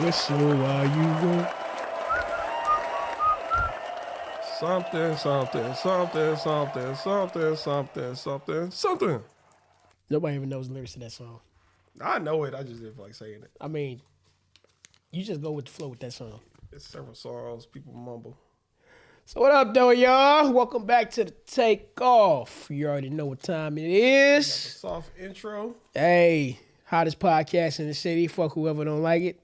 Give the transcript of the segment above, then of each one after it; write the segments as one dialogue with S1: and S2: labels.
S1: whistle while you go.
S2: Something.
S1: Nobody even knows the lyrics to that song.
S2: I know it. I just didn't feel like saying it.
S1: I mean, you just go with the flow with that song.
S2: It's several songs. People mumble.
S1: So what up, though, y'all? Welcome back to the Takeoff. You already know what time it is.
S2: Soft intro.
S1: Hey, hottest podcast in the city. Fuck whoever don't like it.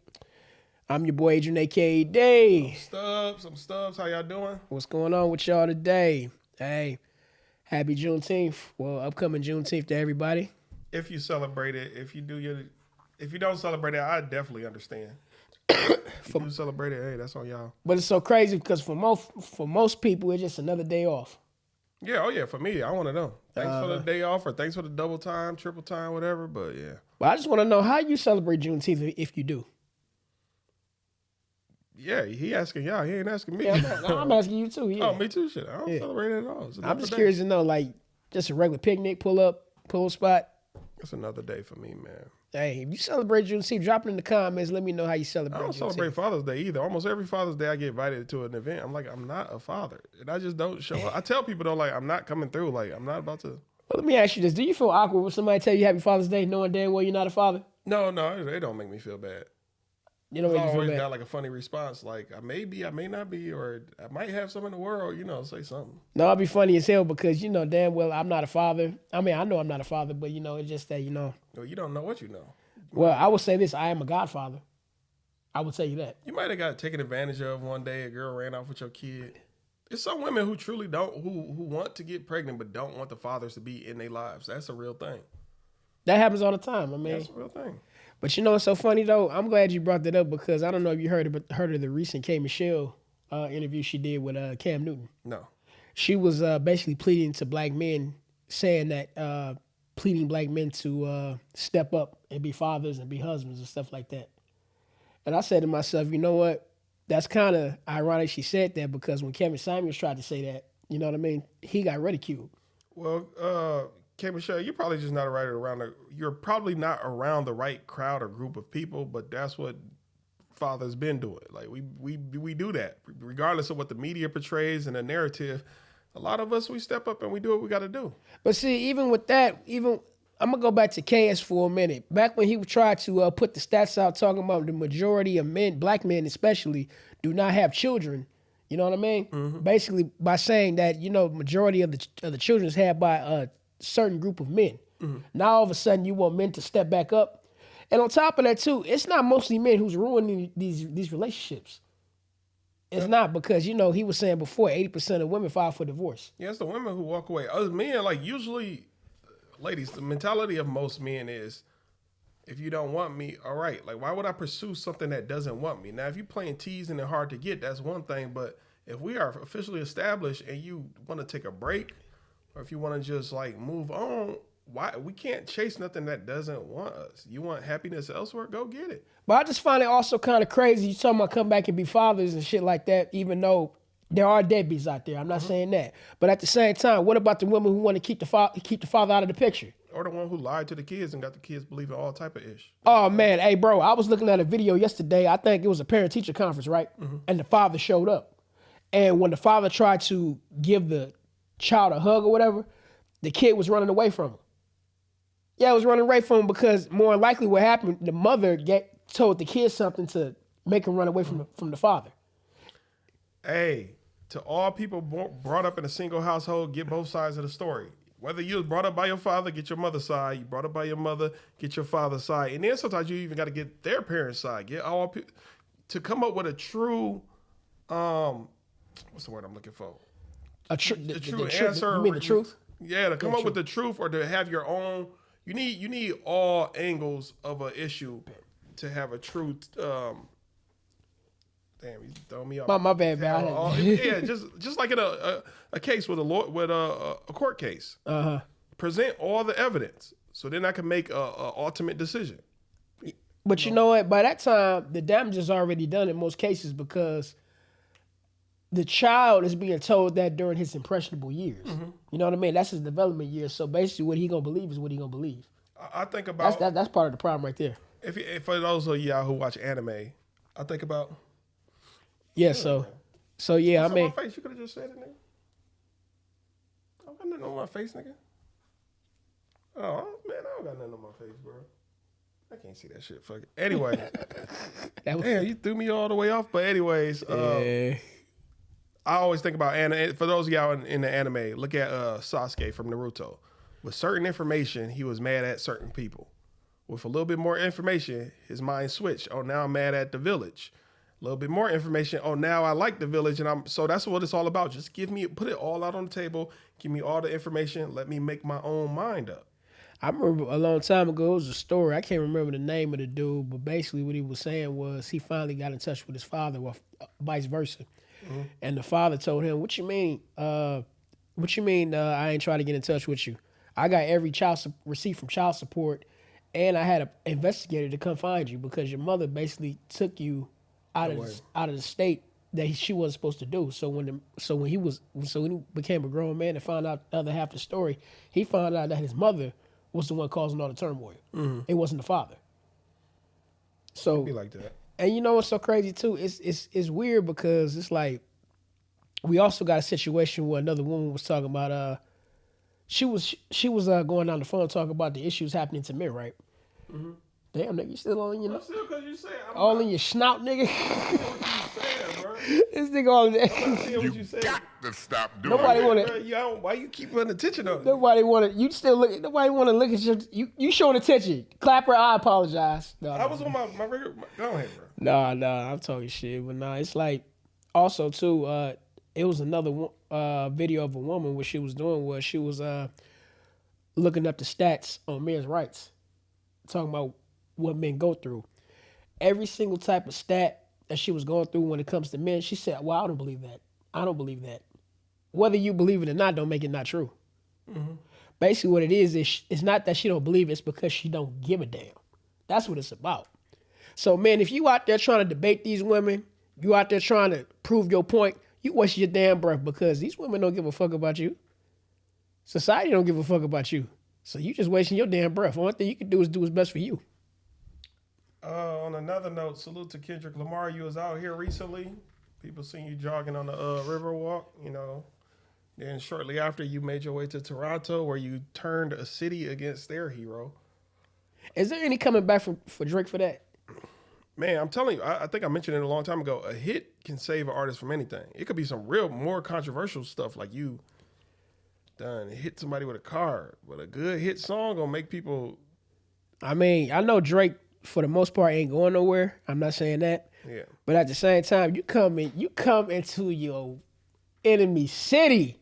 S1: I'm your boy Adrian, a.k.a. Day.
S2: I'm Stubbs. How y'all doing?
S1: What's going on with y'all today? Hey, happy Juneteenth. Well, upcoming Juneteenth to everybody.
S2: If you celebrate it, if you don't celebrate it, I definitely understand. If you do celebrate it, hey, that's on y'all.
S1: But it's so crazy because for most people, it's just another day off.
S2: Yeah, oh yeah, for me, I want to know. Thanks for the day off, or thanks for the double time, triple time, whatever, but yeah.
S1: But I just want to know how you celebrate Juneteenth if you do.
S2: Yeah, he asking y'all. He ain't asking me.
S1: Yeah, I'm asking you too. Yeah.
S2: Oh, me too. Shit, I don't celebrate it at all.
S1: I'm just curious to know, like, just a regular picnic, pull up spot.
S2: It's another day for me, man.
S1: Hey, if you celebrate Juneteenth, drop it in the comments. Let me know how you celebrate.
S2: I don't
S1: Juneteenth.
S2: celebrate Father's Day either. Almost every Father's Day, I get invited to an event. I'm like, I'm not a father, and I just don't show up. I tell people though, like, I'm not coming through. Like, I'm not about to.
S1: Well, let me ask you this: do you feel awkward when somebody tell you Happy Father's Day, knowing damn well you're not a father?
S2: No, it don't make me feel bad.
S1: You don't make
S2: I
S1: you feel
S2: always
S1: bad.
S2: got like a funny response, like I may be, I may not be, or I might have some in the world. Say something.
S1: No, I'll be funny as hell because you know damn well I'm not a father. I mean, I know I'm not a father, but it's just that
S2: Well, you don't know what you know.
S1: Well, I would say this: I am a godfather. I would tell you that.
S2: You might have got taken advantage of one day. A girl ran off with your kid. There's some women who truly don't, who want to get pregnant but don't want the fathers to be in their lives. That's a real thing.
S1: That happens all the time. I mean,
S2: that's a real thing.
S1: But what's so funny though? I'm glad you brought that up because I don't know if you heard of the recent K. Michelle interview she did with Cam Newton.
S2: No.
S1: She was basically pleading to black men, saying that pleading black men to step up and be fathers and be husbands and stuff like that. And I said to myself, you know what? That's kind of ironic she said that because when Kevin Samuels tried to say that, you know what I mean? He got ridiculed.
S2: Well, K. Michelle, you're probably just not you're probably not around the right crowd or group of people, but that's what fathers been doing. Like we do that. Regardless of what the media portrays and the narrative, a lot of us, we step up and we do what we got to do.
S1: But see, even with that, I'm going to go back to KS for a minute. Back when he tried to put the stats out talking about the majority of men, black men especially, do not have children. You know what I mean? Mm-hmm. Basically, by saying that, majority of the children is had by a certain group of men. Mm-hmm. Now, all of a sudden, you want men to step back up. And on top of that, too, it's not mostly men who's ruining these relationships. It's not because, he was saying before, 80% of women file for divorce.
S2: Yeah, it's the women who walk away. Us men, like, usually, ladies, the mentality of most men is, if you don't want me, all right. Like, why would I pursue something that doesn't want me? Now, if you're playing tease and they're hard to get, that's one thing. But if we are officially established and you want to take a break, or if you want to just, like, move on, why we can't chase nothing that doesn't want us. You want happiness elsewhere? Go get it.
S1: But I just find it also kind of crazy. You talking about come back and be fathers and shit like that, even though there are deadbeats out there. I'm not saying that. But at the same time, what about the women who want to keep the father out of the picture?
S2: Or the one who lied to the kids and got the kids believing all type of ish.
S1: Oh, man. Hey, bro, I was looking at a video yesterday. I think it was a parent-teacher conference, right? Mm-hmm. And the father showed up. And when the father tried to give the child a hug or whatever, the kid was running away from him. Yeah, it was running away from him because more than likely what happened, the mother told the kid something to make him run away from the father.
S2: Hey, to all people brought up in a single household, get both sides of the story. Whether you was brought up by your father, get your mother's side. You brought up by your mother, get your father's side. And then sometimes you even got to get their parents' side. Get all to come up with a true, what's the word I'm looking for?
S1: The true answer. You mean the truth?
S2: Yeah, to come up with the truth or to have your own. You need all angles of an issue to have a true. Damn, he's throwing me off.
S1: My bad, man.
S2: Yeah, just like in a case with a court case. Uh-huh. Present all the evidence, so then I can make a ultimate decision.
S1: But you know what? By that time, the damage is already done in most cases because the child is being told that during his impressionable years. Mm-hmm. You know what I mean? That's his development years. So basically, what he gonna believe is what he gonna believe.
S2: I think about
S1: that's part of the problem right there.
S2: If for those of y'all who watch anime, I think about.
S1: Yeah, so yeah,
S2: What's
S1: I mean,
S2: on my face? You could have just said it, nigga. I don't got nothing on my face, nigga. Oh man, I don't got nothing on my face, bro. I can't see that shit. Fuck it. Anyway, damn, you threw me all the way off. But anyways,
S1: yeah.
S2: I always think about anime. For those of y'all in the anime, look at Sasuke from Naruto. With certain information, he was mad at certain people. With a little bit more information, his mind switched. Oh, now I'm mad at the village. A little bit more information. Oh, now I like the village, and so that's what it's all about. Just put it all out on the table. Give me all the information. Let me make my own mind up.
S1: I remember a long time ago, it was a story. I can't remember the name of the dude, but basically what he was saying was he finally got in touch with his father, or vice versa. Mm-hmm. And the father told him, "What you mean? What you mean? I ain't trying to get in touch with you. I got every receipt from child support, and I had an investigator to come find you because your mother basically took you out of the state that she wasn't supposed to do. So when he became a grown man and found out the other half of the story, he found out that his mother was the one causing all the turmoil. Mm-hmm. It wasn't the father. So
S2: it'd be like that.
S1: And you know what's so crazy too? It's weird because it's like we also got a situation where another woman was talking about she was going down the phone talking about the issues happening to men, right? Mm-hmm. Damn, nigga, you still on your
S2: still because you said
S1: all in your snout, nigga. This nigga all in that.
S3: You got to stop doing
S1: Nobody
S3: that.
S1: want
S2: Why you keep putting attention on it?
S1: Nobody want to. You still look. Nobody want to look at you showing attention. Clapper, I apologize. No,
S2: I was on my regular. Go ahead, bro.
S1: I'm talking shit, but it's like also too. It was another video of a woman. What she was doing was she was looking up the stats on men's rights, talking about what men go through. Every single type of stat that she was going through when it comes to men, she said, "Well, I don't believe that. I don't believe that. Whether you believe it or not, don't make it not true." Mm-hmm. Basically, what it is it's not that she don't believe it, it's because she don't give a damn. That's what it's about. So, man, if you out there trying to debate these women, you out there trying to prove your point, you waste your damn breath because these women don't give a fuck about you. Society don't give a fuck about you. So you just wasting your damn breath. Only thing you can do is do what's best for you.
S2: On another note, salute to Kendrick Lamar. You was out here recently. People seen you jogging on the Riverwalk, you know. Then shortly after, you made your way to Toronto where you turned a city against their hero.
S1: Is there any coming back for Drake for that?
S2: Man, I'm telling you, I think I mentioned it a long time ago. A hit can save an artist from anything. It could be some real, more controversial stuff like you done hit somebody with a car. But a good hit song gonna make people...
S1: I mean, I know Drake, for the most part, ain't going nowhere. I'm not saying that.
S2: Yeah.
S1: But at the same time, you come into your enemy city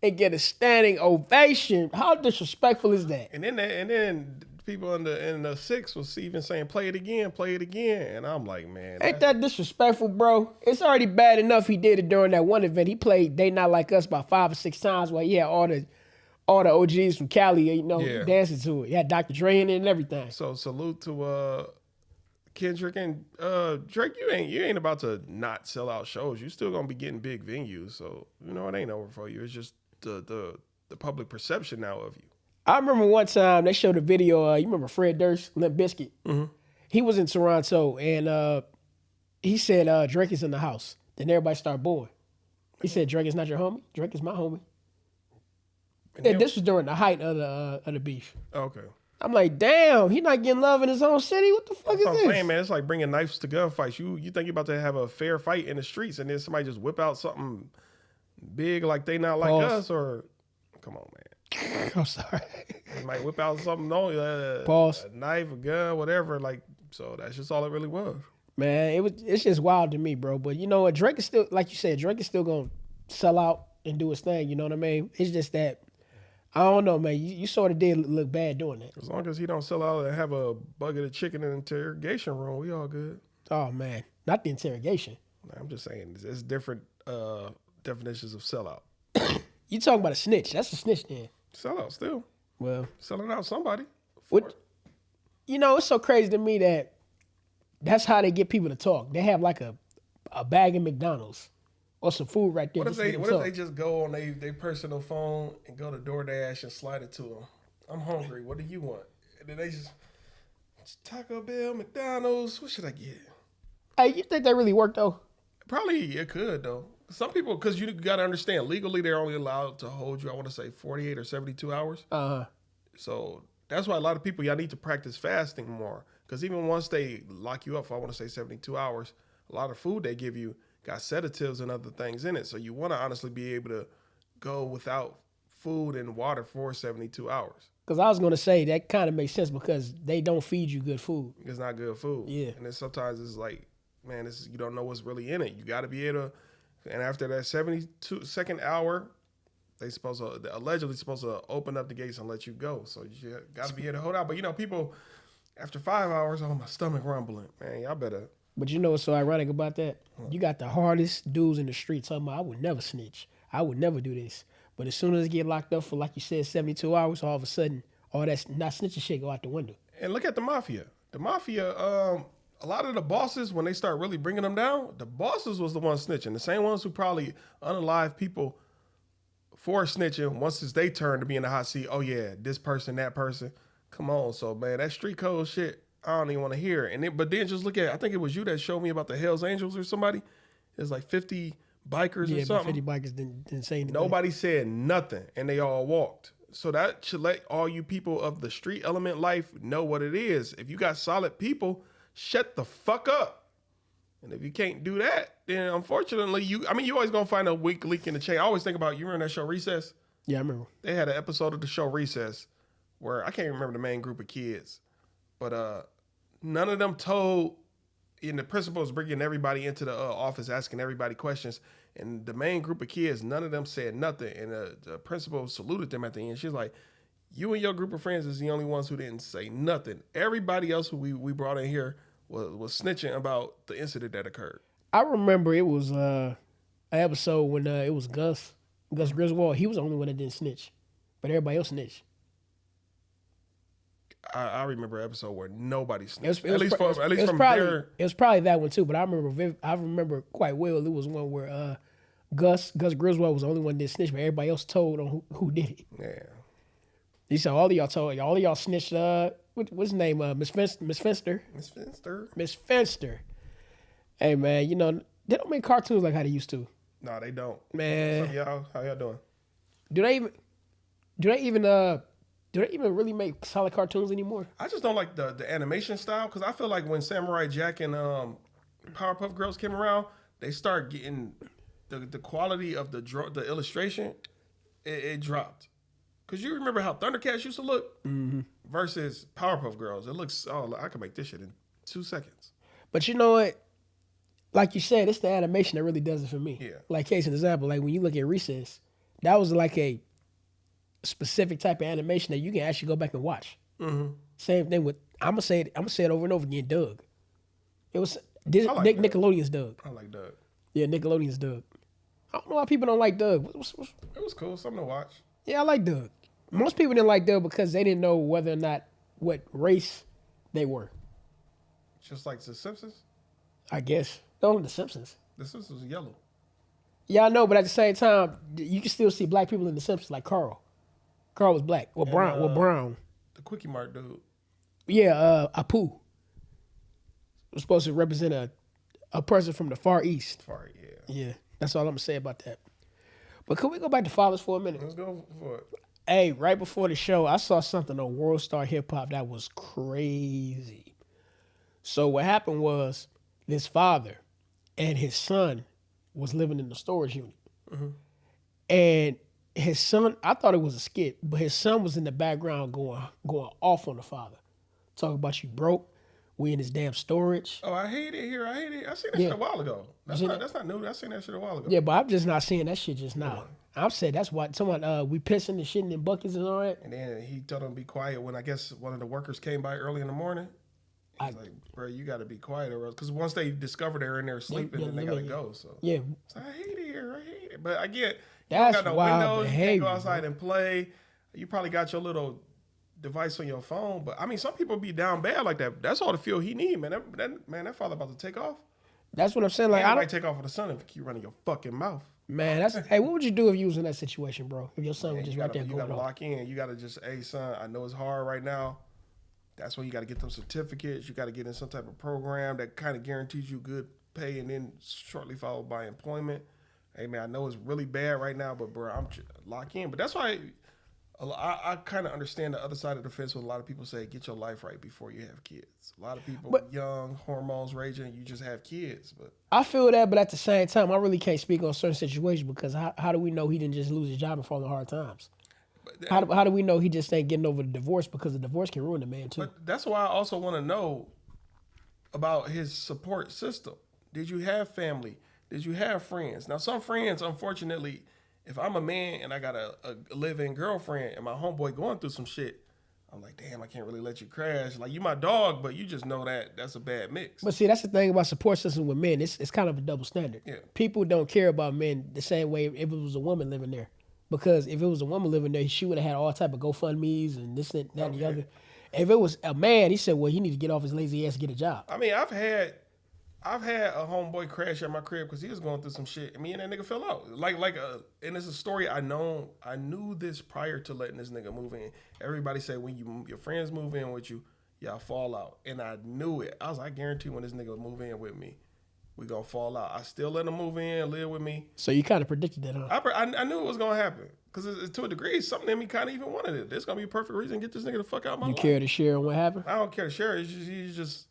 S1: and get a standing ovation. How disrespectful is that?
S2: And then people in the six was even saying, play it again. And I'm like, man.
S1: Ain't that disrespectful, bro? It's already bad enough he did it during that one event. He played They Not Like Us about 5 or 6 times while he had all the OGs from Cali, dancing to it. He had Dr. Dre in it and everything.
S2: So salute to Kendrick and Drake. You ain't about to not sell out shows. You still gonna be getting big venues. So it ain't over for you. It's just the public perception now of you.
S1: I remember one time they showed a video. You remember Fred Durst, Limp Bizkit? Mm-hmm. He was in Toronto and he said Drake is in the house. Then everybody started booing. He said Drake is not your homie. Drake is my homie. And this was during the height of the beef.
S2: Okay.
S1: I'm like, damn, he not getting love in his own city? What the fuck is
S2: this?
S1: I'm
S2: saying, man, it's like bringing knives to gunfights. You think you're about to have a fair fight in the streets and then somebody just whip out something big like They Not Like Us or... Come on, man.
S1: I'm sorry.
S2: They might whip out something, a knife, a gun, whatever. So that's just all it really was.
S1: Man, it's just wild to me, bro. But you know what? Drake is still, like you said, Drake is still going to sell out and do his thing. You know what I mean? It's just that, I don't know, man. You sort of did look bad doing that.
S2: As long as he don't sell out and have a bucket of chicken in the interrogation room, we all good.
S1: Oh, man. Not the interrogation.
S2: I'm just saying, it's different definitions of sellout.
S1: You talking about a snitch. That's a snitch then.
S2: Sellout still.
S1: Well.
S2: Selling out somebody.
S1: It's so crazy to me that that's how they get people to talk. They have like a bag of McDonald's or some food right there.
S2: What if they just go on their personal phone and go to DoorDash and slide it to them? I'm hungry. What do you want? And then they just Taco Bell, McDonald's. What should I get?
S1: Hey, you think that really worked though?
S2: Probably it could though. Some people, because you got to understand, legally they're only allowed to hold you. I want to say 48 or 72 hours. So that's why a lot of people y'all need to practice fasting more. Because even once they lock you up for I want to say 72 hours, a lot of food they give you got sedatives and other things in it. So you want to honestly be able to go without food and water for 72 hours.
S1: Because I was gonna say that kind of makes sense because they don't feed you good food.
S2: It's not good food.
S1: Yeah.
S2: And then sometimes it's like, man, you don't know what's really in it. You got to be able to. And after that 72-second hour, they allegedly supposed to open up the gates and let you go. So you got to be able to hold out. But people, after 5 hours, oh, my stomach rumbling. Man, y'all better.
S1: But you know what's so ironic about that? You got the hardest dudes in the street talking about, I would never snitch. I would never do this. But as soon as they get locked up for, like you said, 72 hours, all of a sudden, all that not snitching shit go out the window.
S2: And look at the mafia. The mafia, a lot of the bosses, when they start really bringing them down, the bosses was the ones snitching. The same ones who probably unalive people for snitching once it's their turn to be in the hot seat. Oh, yeah, this person, that person. Come on. So, man, that street code shit, I don't even want to hear it. But then just look at, I think it was you that showed me about the Hells Angels or somebody. It's like 50 bikers or something.
S1: 50 bikers didn't say anything.
S2: Nobody said nothing, and they all walked. So that should let all you people of the street element life know what it is. If you got solid people, shut the fuck up. And if you can't do that, then unfortunately, you always gonna find a weak link in the chain. I always think about, you remember that show Recess?
S1: Yeah, I remember.
S2: They had an episode of the show Recess where I can't remember the main group of kids, but none of them told. And the principal was bringing everybody into the office, asking everybody questions. And the main group of kids, none of them said nothing. And the principal saluted them at the end. She's like, you and your group of friends is the only ones who didn't say nothing. Everybody else who we brought in here was snitching about the incident that occurred.
S1: I remember it was an episode when it was Gus Griswold. He was the only one that didn't snitch. But everybody else snitched.
S2: I remember an episode where nobody snitched.
S1: It was probably that one too. But I remember quite well. It was one where Gus Griswold was the only one that snitched, but everybody else told on who did it.
S2: Yeah.
S1: He said all of y'all snitched. What's his name? Miss Fenster. Miss Fenster. Hey man, they don't make cartoons like how they used to.
S2: No, they don't.
S1: Man,
S2: how y'all doing?
S1: Do they even really make solid cartoons anymore?
S2: I just don't like the animation style, because I feel like when Samurai Jack and Powerpuff Girls came around, they start getting the quality of the illustration, it dropped. Because you remember how Thundercats used to look versus Powerpuff Girls. It looks, I can make this shit in 2 seconds.
S1: But you know what? Like you said, it's the animation that really does it for me.
S2: Yeah.
S1: Like case in example, like when you look at Recess, that was like a specific type of animation that you can actually go back and watch. Mm-hmm. Same thing with, I'm gonna say it over and over again. Doug. It was Nickelodeon's Doug.
S2: I like Doug.
S1: Yeah, Nickelodeon's Doug. I don't know why people don't like Doug.
S2: It was cool, something to watch.
S1: Yeah, I like Doug. Most people didn't like Doug because they didn't know whether or not what race they were.
S2: Just like The Simpsons?
S1: I guess. No, The Simpsons.
S2: The Simpsons was yellow.
S1: Yeah, I know, but at the same time, you can still see black people in The Simpsons, like Carl. Carl was black. Or brown.
S2: The Quickie Mart dude.
S1: Yeah, Apu. Was supposed to represent a person from the Far East. Yeah, that's all I'm going to say about that. But could we go back to fathers for a minute?
S2: Let's go for it.
S1: Hey, right before the show, I saw something on World Star Hip Hop that was crazy. So what happened was this father and his son was living in the storage unit. Mm-hmm. And his son, I thought it was a skit, but his son was in the background going off on the father. Talking about you broke. We in this damn storage.
S2: Oh, I hate it here. I hate it. I seen that shit a while ago. That's not new. I seen that shit a while ago.
S1: Yeah, but I'm just not seeing that shit just now. I've said that's why someone we pissing and shitting in buckets and all that.
S2: And then he told him to be quiet when I guess one of the workers came by early in the morning. He's like, bro, you got to be quiet, or else, because once they discover they're in there sleeping, then they got to go. So
S1: yeah,
S2: so I hate it here. I hate it. But I get you
S1: that's
S2: don't got no
S1: wild
S2: windows.
S1: behavior,
S2: you can't go outside and play. You probably got your little device on your phone, but I mean, some people be down bad like that. That's all the fuel he need, man. That father about to take off.
S1: That's what I'm saying. Like, I
S2: might take off with the son if you keep running your fucking mouth.
S1: Man, hey, what would you do if you was in that situation, bro? If your son was just right there going
S2: You gotta
S1: off?
S2: lock in. You gotta just, hey son, I know it's hard right now. That's when you got to get those certificates. You got to get in some type of program that kind of guarantees you good pay, and then shortly followed by employment. Hey man, I know it's really bad right now, but bro, I'm lock in. But that's why I kind of understand the other side of the fence when a lot of people say, get your life right before you have kids. A lot of people, young, hormones raging, you just have kids. But
S1: I feel that, but at the same time, I really can't speak on certain situations because how do we know he didn't just lose his job and fall in hard times? How do we know he just ain't getting over the divorce, because the divorce can ruin a man too?
S2: But that's why I also want to know about his support system. Did you have family? Did you have friends? Now, some friends, unfortunately, if I'm a man and I got a live-in girlfriend and my homeboy going through some shit, I'm like, damn, I can't really let you crash. Like, you my dog, but you just know that that's a bad mix.
S1: But see, that's the thing about support system with men. It's kind of a double standard.
S2: Yeah.
S1: People don't care about men the same way if it was a woman living there. Because if it was a woman living there, she would have had all type of GoFundMes and this and that and the other. If it was a man, he said, well, he need to get off his lazy ass and get a job.
S2: I mean, I've had a homeboy crash at my crib because he was going through some shit, and me and that nigga fell out. And it's a story I knew this prior to letting this nigga move in. Everybody say when your friends move in with you, y'all fall out, and I knew it. I was like, I guarantee when this nigga move in with me, we gonna fall out. I still let him move in, live with me.
S1: So you kind of predicted that, huh?
S2: I knew it was gonna happen because to a degree, something in me kind of even wanted it. There's gonna be a perfect reason to get this nigga the fuck out of my life.
S1: You care to share on what happened?
S2: I don't care to share. He's just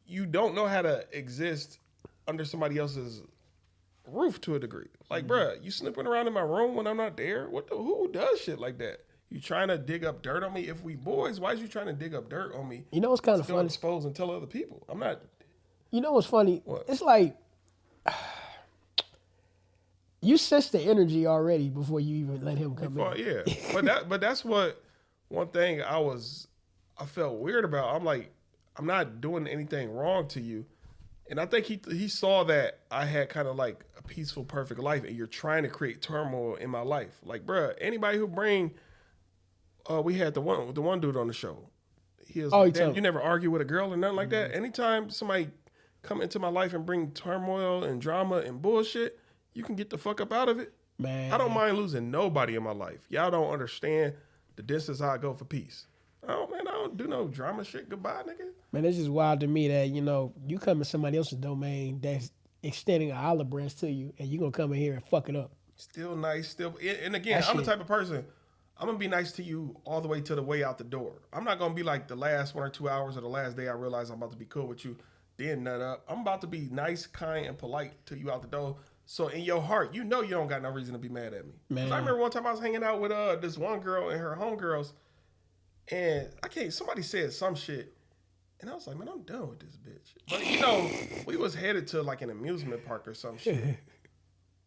S2: you don't know how to exist under somebody else's roof to a degree. Like, bruh, you snooping around in my room when I'm not there? Who does shit like that? You trying to dig up dirt on me? If we boys, why is you trying to dig up dirt on me?
S1: You know what's kind of funny?
S2: Expose and tell other people. I'm not.
S1: You know what's funny?
S2: What?
S1: It's like you sense the energy already before you even let him come in.
S2: Yeah, but that's what one thing I felt weird about. I'm like, I'm not doing anything wrong to you, and I think he saw that I had kind of like a peaceful, perfect life, and you're trying to create turmoil in my life. Like, bruh, anybody who bring, we had the one dude on the show. He was like, damn, you never argue with a girl or nothing like that. Anytime somebody come into my life and bring turmoil and drama and bullshit, you can get the fuck up out of it.
S1: Man,
S2: I don't mind losing nobody in my life. Y'all don't understand the distance I go for peace. Oh man, I don't do no drama shit. Goodbye, nigga. Man,
S1: it's just wild to me that, you come in somebody else's domain that's extending an olive branch to you, and you gonna come in here and fuck it up.
S2: Still nice, and again, I'm the type of person, I'm gonna be nice to you all the way to the way out the door. I'm not gonna be like the last 1 or 2 hours or the last day I realize I'm about to be cool with you, then nut up. I'm about to be nice, kind, and polite to you out the door. So in your heart, you know you don't got no reason to be mad at me. Man. I remember one time I was hanging out with this one girl and her homegirls, and somebody said some shit, and I was like, man, I'm done with this bitch. But we was headed to like an amusement park or some shit.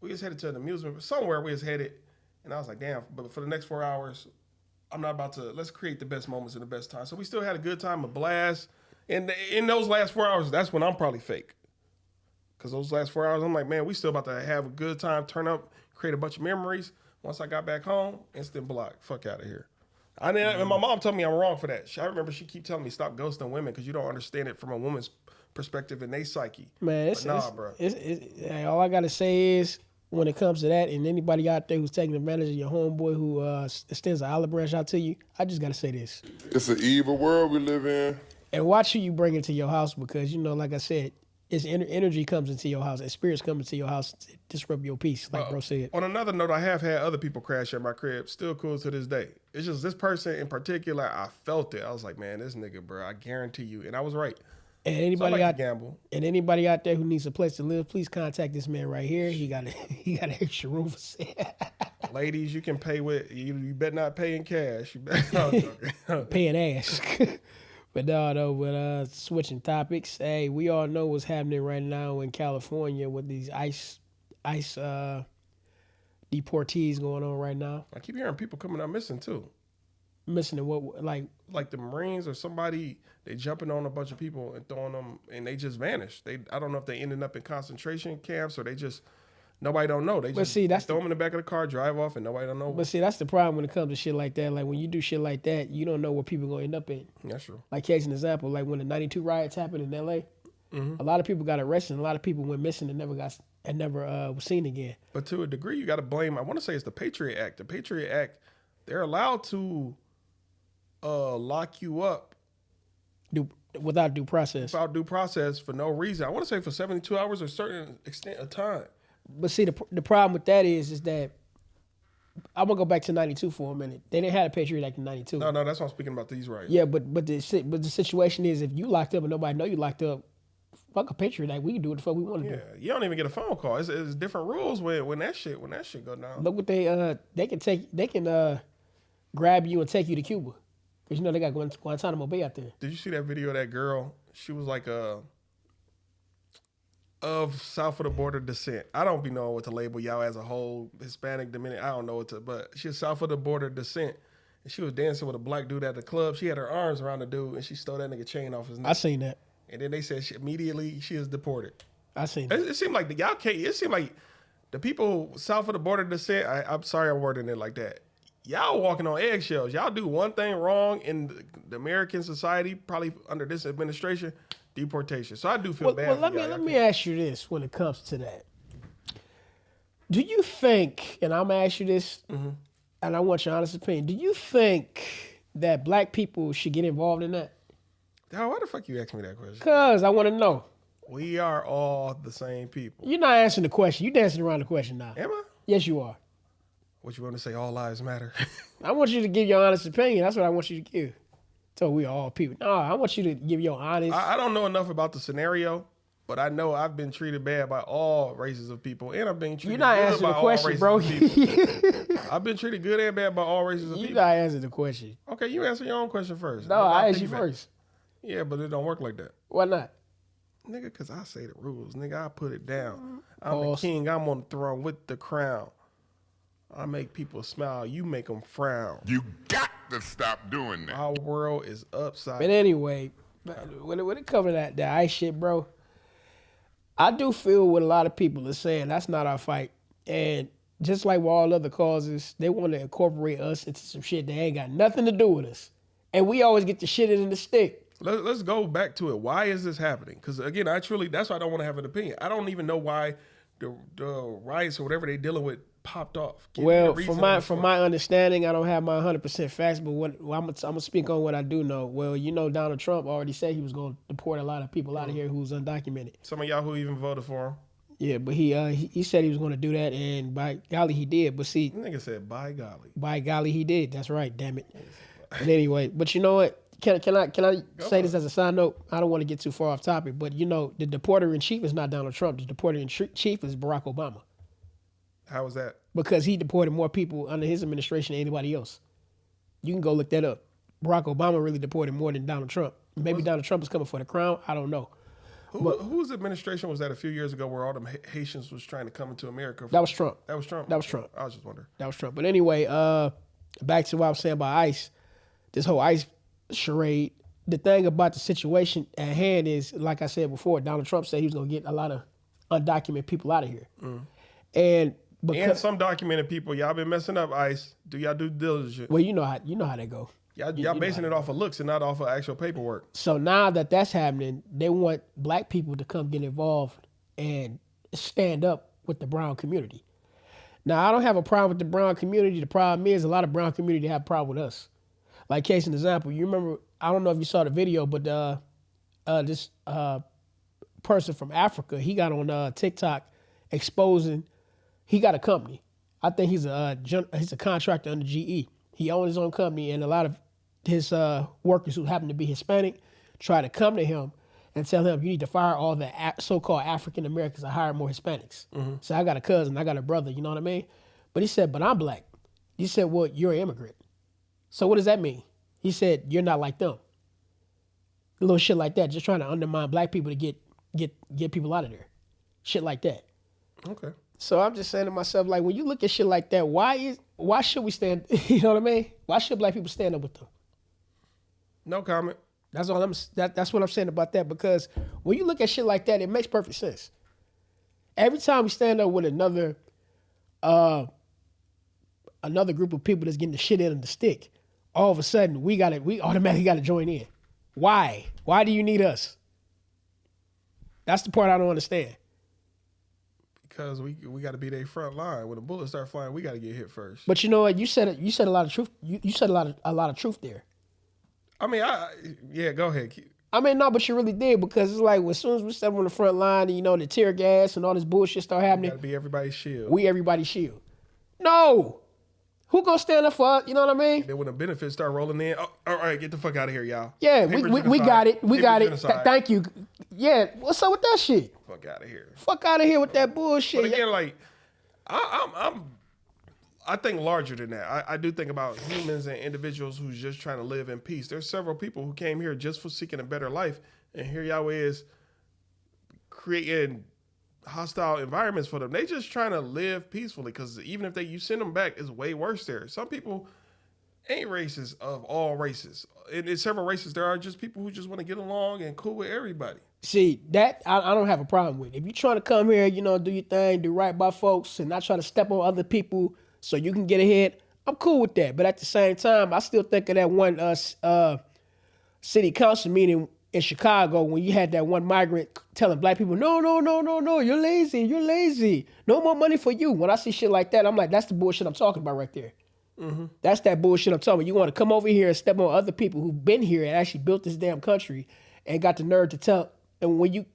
S2: We was headed to an amusement, somewhere we was headed, and I was like, damn, but for the next 4 hours, I'm not about to, let's create the best moments and the best time. So we still had a good time, a blast. And in those last 4 hours, that's when I'm probably fake. Because those last 4 hours, I'm like, man, we still about to have a good time, turn up, create a bunch of memories. Once I got back home, instant block. Fuck out of here. And my mom told me I'm wrong for that. I remember she keep telling me, stop ghosting women because you don't understand it from a woman's perspective and they psyche.
S1: Man, bro. All I got to say is, when it comes to that, and anybody out there who's taking advantage of your homeboy who extends an olive branch out to you, I just got to say this.
S3: It's an evil world we live in.
S1: And watch who you bring into your house because, like I said, it's energy comes into your house and spirits come into your house to disrupt your peace, like bro said.
S2: On another note, I have had other people crash at my crib. Still cool to this day. It's just this person in particular, I felt it. I was like, man, this nigga, bro, I guarantee you. And I was right.
S1: And anybody out there who needs a place to live, please contact this man right here. He got an extra room for sale.
S2: Ladies, you can pay with, you better not pay in cash. You better
S1: paying ass. But switching topics. Hey, we all know what's happening right now in California with these ICE deportees going on right now.
S2: I keep hearing people coming out missing too.
S1: Missing in what,
S2: like the Marines or somebody, they jumping on a bunch of people and throwing them, and they just vanished. I don't know if they ended up in concentration camps or they just, nobody don't know. They just throw them in the back of the car, drive off, and nobody don't know.
S1: But see, that's the problem when it comes to shit like that. Like when you do shit like that, you don't know where people gonna end up in.
S2: That's true.
S1: Like case in example, like when the '92 riots happened in L.A., a lot of people got arrested, and a lot of people went missing and never was seen again.
S2: But to a degree, you got to blame. I want to say it's the Patriot Act. The Patriot Act, they're allowed to lock you up
S1: without due process.
S2: Without due process for no reason. I want to say for 72 hours or a certain extent of time.
S1: But see, the problem with that is that I'm gonna go back to '92 for a minute. They didn't have a Patriot Act in '92.
S2: No, that's what I'm speaking about. These rights.
S1: Yeah, but the situation is, if you locked up and nobody know you locked up, fuck a Patriot Act. We can do what the fuck we want to do.
S2: You don't even get a phone call. It's different rules when that shit go down.
S1: Look what they can grab you and take you to Cuba, because they got Guantanamo Bay out there.
S2: Did you see that video of that girl? She was like of south of the border descent. I don't be knowing what to label y'all as a whole, Hispanic, Dominican. I don't know what to, but she's south of the border descent. And she was dancing with a black dude at the club. She had her arms around the dude and she stole that nigga chain off his neck.
S1: I seen that.
S2: And then they said immediately she is deported.
S1: I seen that.
S2: It seemed like it seemed like the people south of the border descent, I'm sorry I'm wording it like that. Y'all walking on eggshells. Y'all do one thing wrong in the American society, probably under this administration, deportation. So I do feel bad.
S1: Well, let me ask you this when it comes to that. Do you think, and I'm gonna ask you this, and I want your honest opinion, do you think that black people should get involved in that?
S2: Why the fuck you ask me that question?
S1: Because I want to know.
S2: We are all the same people.
S1: You're not answering the question. You're dancing around the question now.
S2: Am I?
S1: Yes, you are.
S2: What you want to say? All lives matter.
S1: I want you to give your honest opinion. That's what I want you to give. So we are all people. No, I want you to give your honest.
S2: I don't know enough about the scenario, but I know I've been treated bad by all races of people, and I've been treated
S1: You're not
S2: good
S1: answering
S2: by
S1: the
S2: all
S1: question,
S2: races
S1: bro.
S2: of people. I've been treated good and bad by all races of
S1: You're
S2: people.
S1: not answering the question.
S2: Okay, you answer your own question first.
S1: No, I asked you first.
S2: Yeah, but it don't work like that.
S1: Why not?
S2: Nigga, because I say the rules. Nigga, I put it down. I'm
S1: Pause.
S2: the king. I'm on the throne with the crown. I make people smile. You make them frown.
S3: You got to stop doing that.
S2: Our world is upside
S1: But anyway, when it comes to that ICE shit, bro, I do feel what a lot of people are saying. That's not our fight. And just like with all other causes, they want to incorporate us into some shit that ain't got nothing to do with us. And we always get the shit in the stick.
S2: Let's go back to it. Why is this happening? Because again, that's why I don't want to have an opinion. I don't even know why the riots or whatever they dealing with popped off.
S1: Well, from my understanding, I don't have my 100% facts, but I'm gonna speak on what I do know. Well, Donald Trump already said he was gonna deport a lot of people out of here who's undocumented.
S2: Some of y'all who even voted for him.
S1: Yeah, but he said he was gonna do that, and by golly, he did. But see,
S2: nigga said by golly.
S1: By golly, he did. That's right. Damn it. But anyway, but you know what? Can I say this as a side note? I don't want to get too far off topic, but the deporter in chief is not Donald Trump. The deporter in chief is Barack Obama.
S2: How was that?
S1: Because he deported more people under his administration than anybody else. You can go look that up. Barack Obama really deported more than Donald Trump. Maybe Donald Trump is coming for the crown. I don't know.
S2: Whose administration was that a few years ago where all them Haitians was trying to come into America?
S1: That was Trump.
S2: That was Trump?
S1: That was Trump.
S2: I was just wondering.
S1: That was Trump. But anyway, back to what I was saying about ICE. This whole ICE charade. The thing about the situation at hand is, like I said before, Donald Trump said he was going to get a lot of undocumented people out of here. And
S2: some documented people, y'all been messing up, ICE. Do y'all due diligence?
S1: Well, you know how they go.
S2: Y'all basing it off of looks and not off of actual paperwork.
S1: So now that that's happening, they want black people to come get involved and stand up with the brown community. Now, I don't have a problem with the brown community. The problem is a lot of brown community have a problem with us. Like, case in example, you remember, I don't know if you saw the video, but this person from Africa, he got on TikTok exposing, he got a company. I think he's a contractor under GE. He owns his own company, and a lot of his workers who happen to be Hispanic try to come to him and tell him, you need to fire all the so-called African Americans and hire more Hispanics. So I got a cousin, I got a brother, you know what I mean? But he said, but I'm black. He said, well, you're an immigrant. So what does that mean? He said, you're not like them. A little shit like that, just trying to undermine black people to get people out of there. Shit like that.
S2: Okay. So
S1: I'm just saying to myself, like, when you look at shit like that, why should we stand, you know what I mean? Why should black people stand up with them?
S2: No comment.
S1: That's what I'm saying about that, because when you look at shit like that, it makes perfect sense. Every time we stand up with another group of people that's getting the shit in the stick, all of a sudden we automatically gotta join in. Why? Why do you need us? That's the part I don't understand.
S2: Because we got to be their front line. When the bullets start flying, we got to get hit first.
S1: But you know what? You said a lot of truth. You said a lot of truth there.
S2: I mean, yeah. Go ahead.
S1: I mean, no, but you really did because it's like as soon as we step on the front line and, you know, the tear gas and all this bullshit start happening,
S2: Gotta be everybody's shield.
S1: we everybody's shield. No. Who gonna stand up for us? You know what I mean?
S2: Then when the benefits start rolling in, oh, all right, get the fuck out of here, y'all.
S1: Yeah,
S2: Paper
S1: we
S2: genocide.
S1: got it. We
S2: Paper
S1: got it.
S2: genocide.
S1: Thank you. Yeah, what's up with that shit?
S2: Fuck out of here.
S1: Fuck out of here with that bullshit.
S2: But again, like, I think larger than that. I do think about humans and individuals who's just trying to live in peace. There's several people who came here just for seeking a better life, and here y'all is creating hostile environments for them. They just trying to live peacefully because even if you send them back, it's way worse there. Some people ain't racist of all races. In several races, there are just people who just want to get along and cool with everybody.
S1: See, that I don't have a problem with. If you're trying to come here, you know, do your thing, do right by folks, and not try to step on other people so you can get ahead, I'm cool with that. But at the same time, I still think of that one city council meeting in Chicago when you had that one migrant telling black people, no, you're lazy. No more money for you. When I see shit like that, I'm like, that's the bullshit I'm talking about right there. Mm-hmm. That's that bullshit I'm talking about. You want to come over here and step on other people who've been here and actually built this damn country and got the nerve to tell. And when you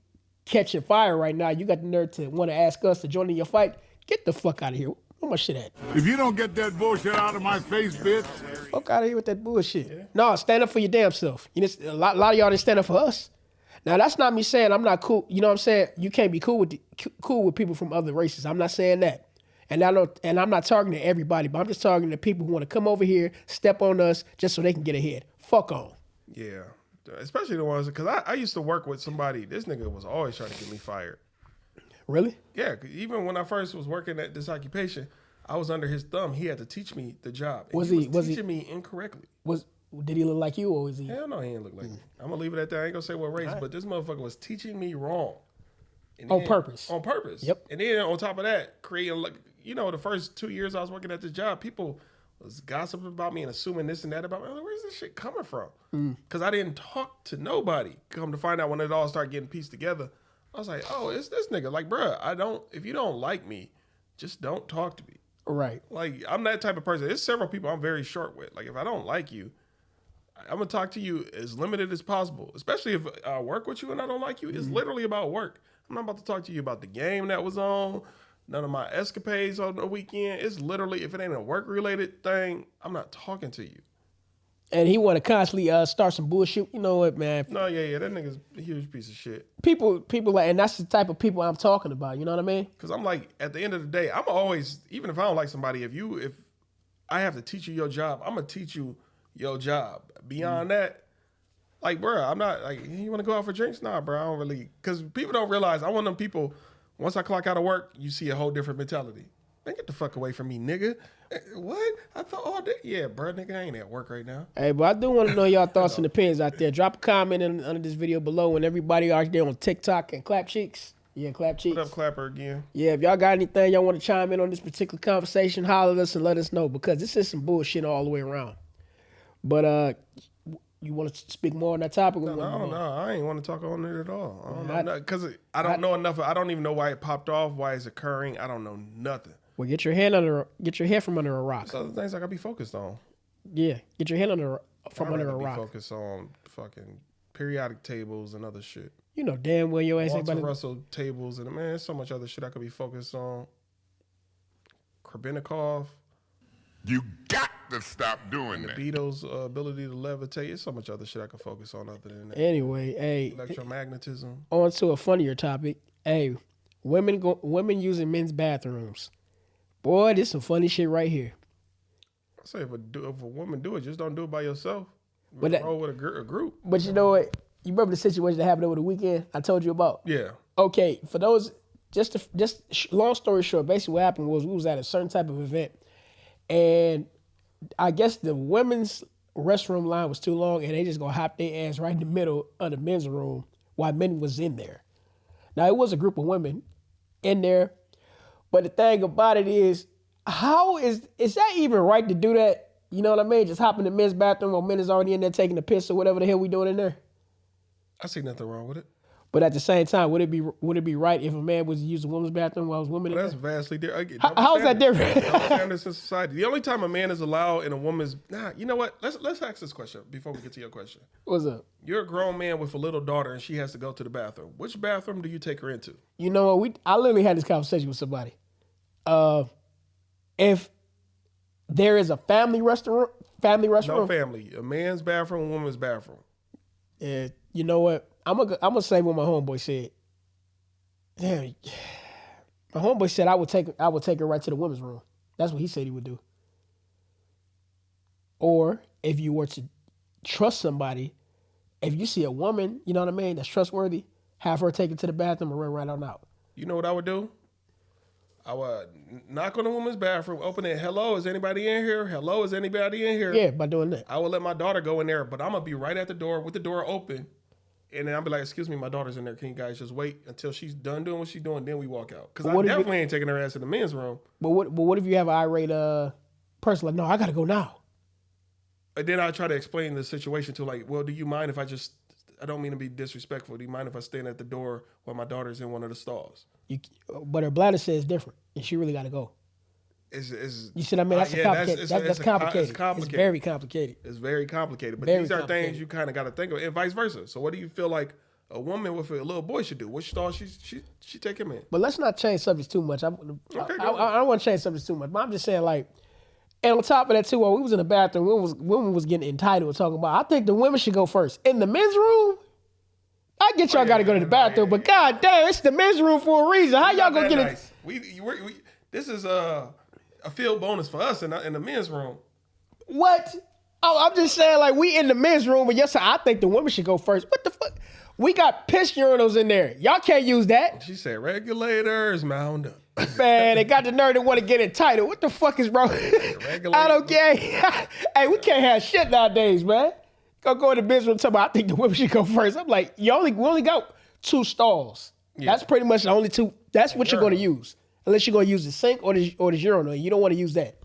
S1: catching fire right now, you got the nerve to want to ask us to join in your fight. Get the fuck out of here. Where my shit at?
S4: If you don't get that bullshit out of my face, bitch.
S1: Fuck out of here with that bullshit. Yeah. No, stand up for your damn self. You know, a lot of y'all didn't stand up for us. Now, that's not me saying I'm not cool. You know what I'm saying? You can't be cool with people from other races. I'm not saying that. And I'm not targeting everybody, but I'm just targeting the people who want to come over here, step on us, just so they can get ahead. Fuck on.
S2: Yeah. Especially the ones, because I used to work with somebody, this nigga was always trying to get me fired.
S1: Really?
S2: Yeah, even when I first was working at this occupation, I was under his thumb. He had to teach me the job. And he was teaching me incorrectly.
S1: Did he look like you or was he?
S2: Hell no, he didn't look like me. I'm going to leave it at that. I ain't going to say what race, but this motherfucker was teaching me wrong.
S1: On purpose.
S2: On purpose.
S1: Yep.
S2: And then on top of that, creating, like, you know, the first 2 years I was working at this job, people was gossiping about me and assuming this and that about me. I'm like, where's this shit coming from? Because I didn't talk to nobody. Come to find out when it all started getting pieced together, I was like, oh, it's this nigga. Like, bruh, if you don't like me, just don't talk to me.
S1: Right.
S2: Like, I'm that type of person. There's several people I'm very short with. Like, if I don't like you, I'm going to talk to you as limited as possible. Especially if I work with you and I don't like you. It's literally about work. I'm not about to talk to you about the game that was on, none of my escapades on the weekend. It's literally, if it ain't a work-related thing, I'm not talking to you.
S1: And he want to constantly start some bullshit. You know what, man?
S2: No, yeah, that nigga's a huge piece of shit.
S1: People like, and that's the type of people I'm talking about. You know what I mean?
S2: Because I'm like, at the end of the day, I'm always, even if I don't like somebody, if I have to teach you your job, I'm gonna teach you your job. Beyond that, like, bro, I'm not like, you want to go out for drinks? Nah, bro, I don't really. Because people don't realize I'm one of them people. Once I clock out of work, you see a whole different mentality. Man, get the fuck away from me, nigga. What? I thought all day. Yeah, bro, nigga, I ain't at work right now.
S1: Hey, but I do want to know y'all thoughts and opinions out there. Drop a comment under this video below, and everybody out there on TikTok and clap cheeks. Yeah, clap cheeks.
S2: What up, Clapper, again?
S1: Yeah, if y'all got anything y'all want to chime in on this particular conversation, holler at us and let us know, because this is some bullshit all the way around. But you want to speak more on that topic?
S2: No, I ain't want to talk on it at all. Because I don't know enough. I don't even know why it popped off, why it's occurring. I don't know nothing.
S1: Well, get your head from under a rock.
S2: There's other things I gotta be focused on.
S1: Yeah, get your head from under a rock.
S2: Be focused on fucking periodic tables and other shit.
S1: You know damn well your ass ain't
S2: Walter Russell tables and man, there's so much other shit I could be focused on. Krabenikov.
S3: You got to stop doing that.
S2: The Beatles' ability to levitate. There's so much other shit I could focus on other than that.
S1: Anyway, hey.
S2: Electromagnetism.
S1: On to a funnier topic. Hey, women using men's bathrooms. Boy, this some funny shit right here.
S2: I say if a woman do it, just don't do it by yourself.
S1: But
S2: roll with a group.
S1: But you know what? You remember the situation that happened over the weekend I told you about?
S2: Yeah.
S1: Okay, for those, just long story short, basically what happened was we was at a certain type of event, and I guess the women's restroom line was too long, and they just gonna hop their ass right in the middle of the men's room while men was in there. Now, it was a group of women in there, but the thing about it is, how is that even right to do that? You know what I mean? Just hop in the men's bathroom while men is already in there taking a piss or whatever the hell we doing in there.
S2: I see nothing wrong with it.
S1: But at the same time, would it be right if a man was to use a woman's bathroom while a woman?
S2: Well, that's vastly different.
S1: How is that different?
S2: Double standards in society. The only time a man is allowed in a woman's you know what? Let's ask this question before we get to your question.
S1: What's up?
S2: You're a grown man with a little daughter and she has to go to the bathroom. Which bathroom do you take her into?
S1: You know what? I literally had this conversation with somebody. If there is a family restroom.
S2: No family. A man's bathroom, a woman's bathroom.
S1: And you know what? I'm gonna say what my homeboy said. Damn, my homeboy said I would take her right to the women's room. That's what he said he would do. Or if you were to trust somebody, if you see a woman, you know what I mean, that's trustworthy, have her take it to the bathroom and run right on out.
S2: You know what I would do? I would knock on the woman's bathroom, open it. Hello, is anybody in here? Hello, is anybody in here?
S1: Yeah, by doing that.
S2: I would let my daughter go in there, but I'm going to be right at the door with the door open. And then I'll be like, excuse me, my daughter's in there. Can you guys just wait until she's done doing what she's doing? Then we walk out. Because I definitely ain't taking her ass to the men's room.
S1: But what if you have an irate person like, no, I got to go now.
S2: And then I try to explain the situation to like, well, do you mind if I don't mean to be disrespectful. Do you mind if I stand at the door while my daughter's in one of the stalls?
S1: But her bladder says different, and she really got to go. You see what I mean? That's complicated. That's complicated. It's very complicated.
S2: It's very complicated. But
S1: very
S2: these are things you kind of got to think of, and vice versa. So what do you feel like a woman with a little boy should do? Which stall she take him in?
S1: But let's not change subjects too much. I don't want to change subjects too much. But I'm just saying, like, and on top of that too, while we was in the bathroom, women was getting entitled talking about, I think the women should go first. In the men's room, I get y'all got to go to the bathroom, but god damn, it's the men's room for a reason. How y'all gonna get it?
S2: This is a field bonus for us in the men's room.
S1: What? Oh, I'm just saying, like, we in the men's room, and yes, I think the women should go first. What the fuck? We got piss urinals in there. Y'all can't use that.
S2: She said regulators mount up.
S1: Man, they got the nerve to want to get entitled. What the fuck is wrong? I don't care. Hey, we can't have shit nowadays, man. Go in the men's room and tell me, I think the women should go first. I'm like, we only got 2 stalls. Yeah. That's pretty much the only 2. That's what you're going to use. Unless you're going to use the sink or the urinal. You don't want to use that.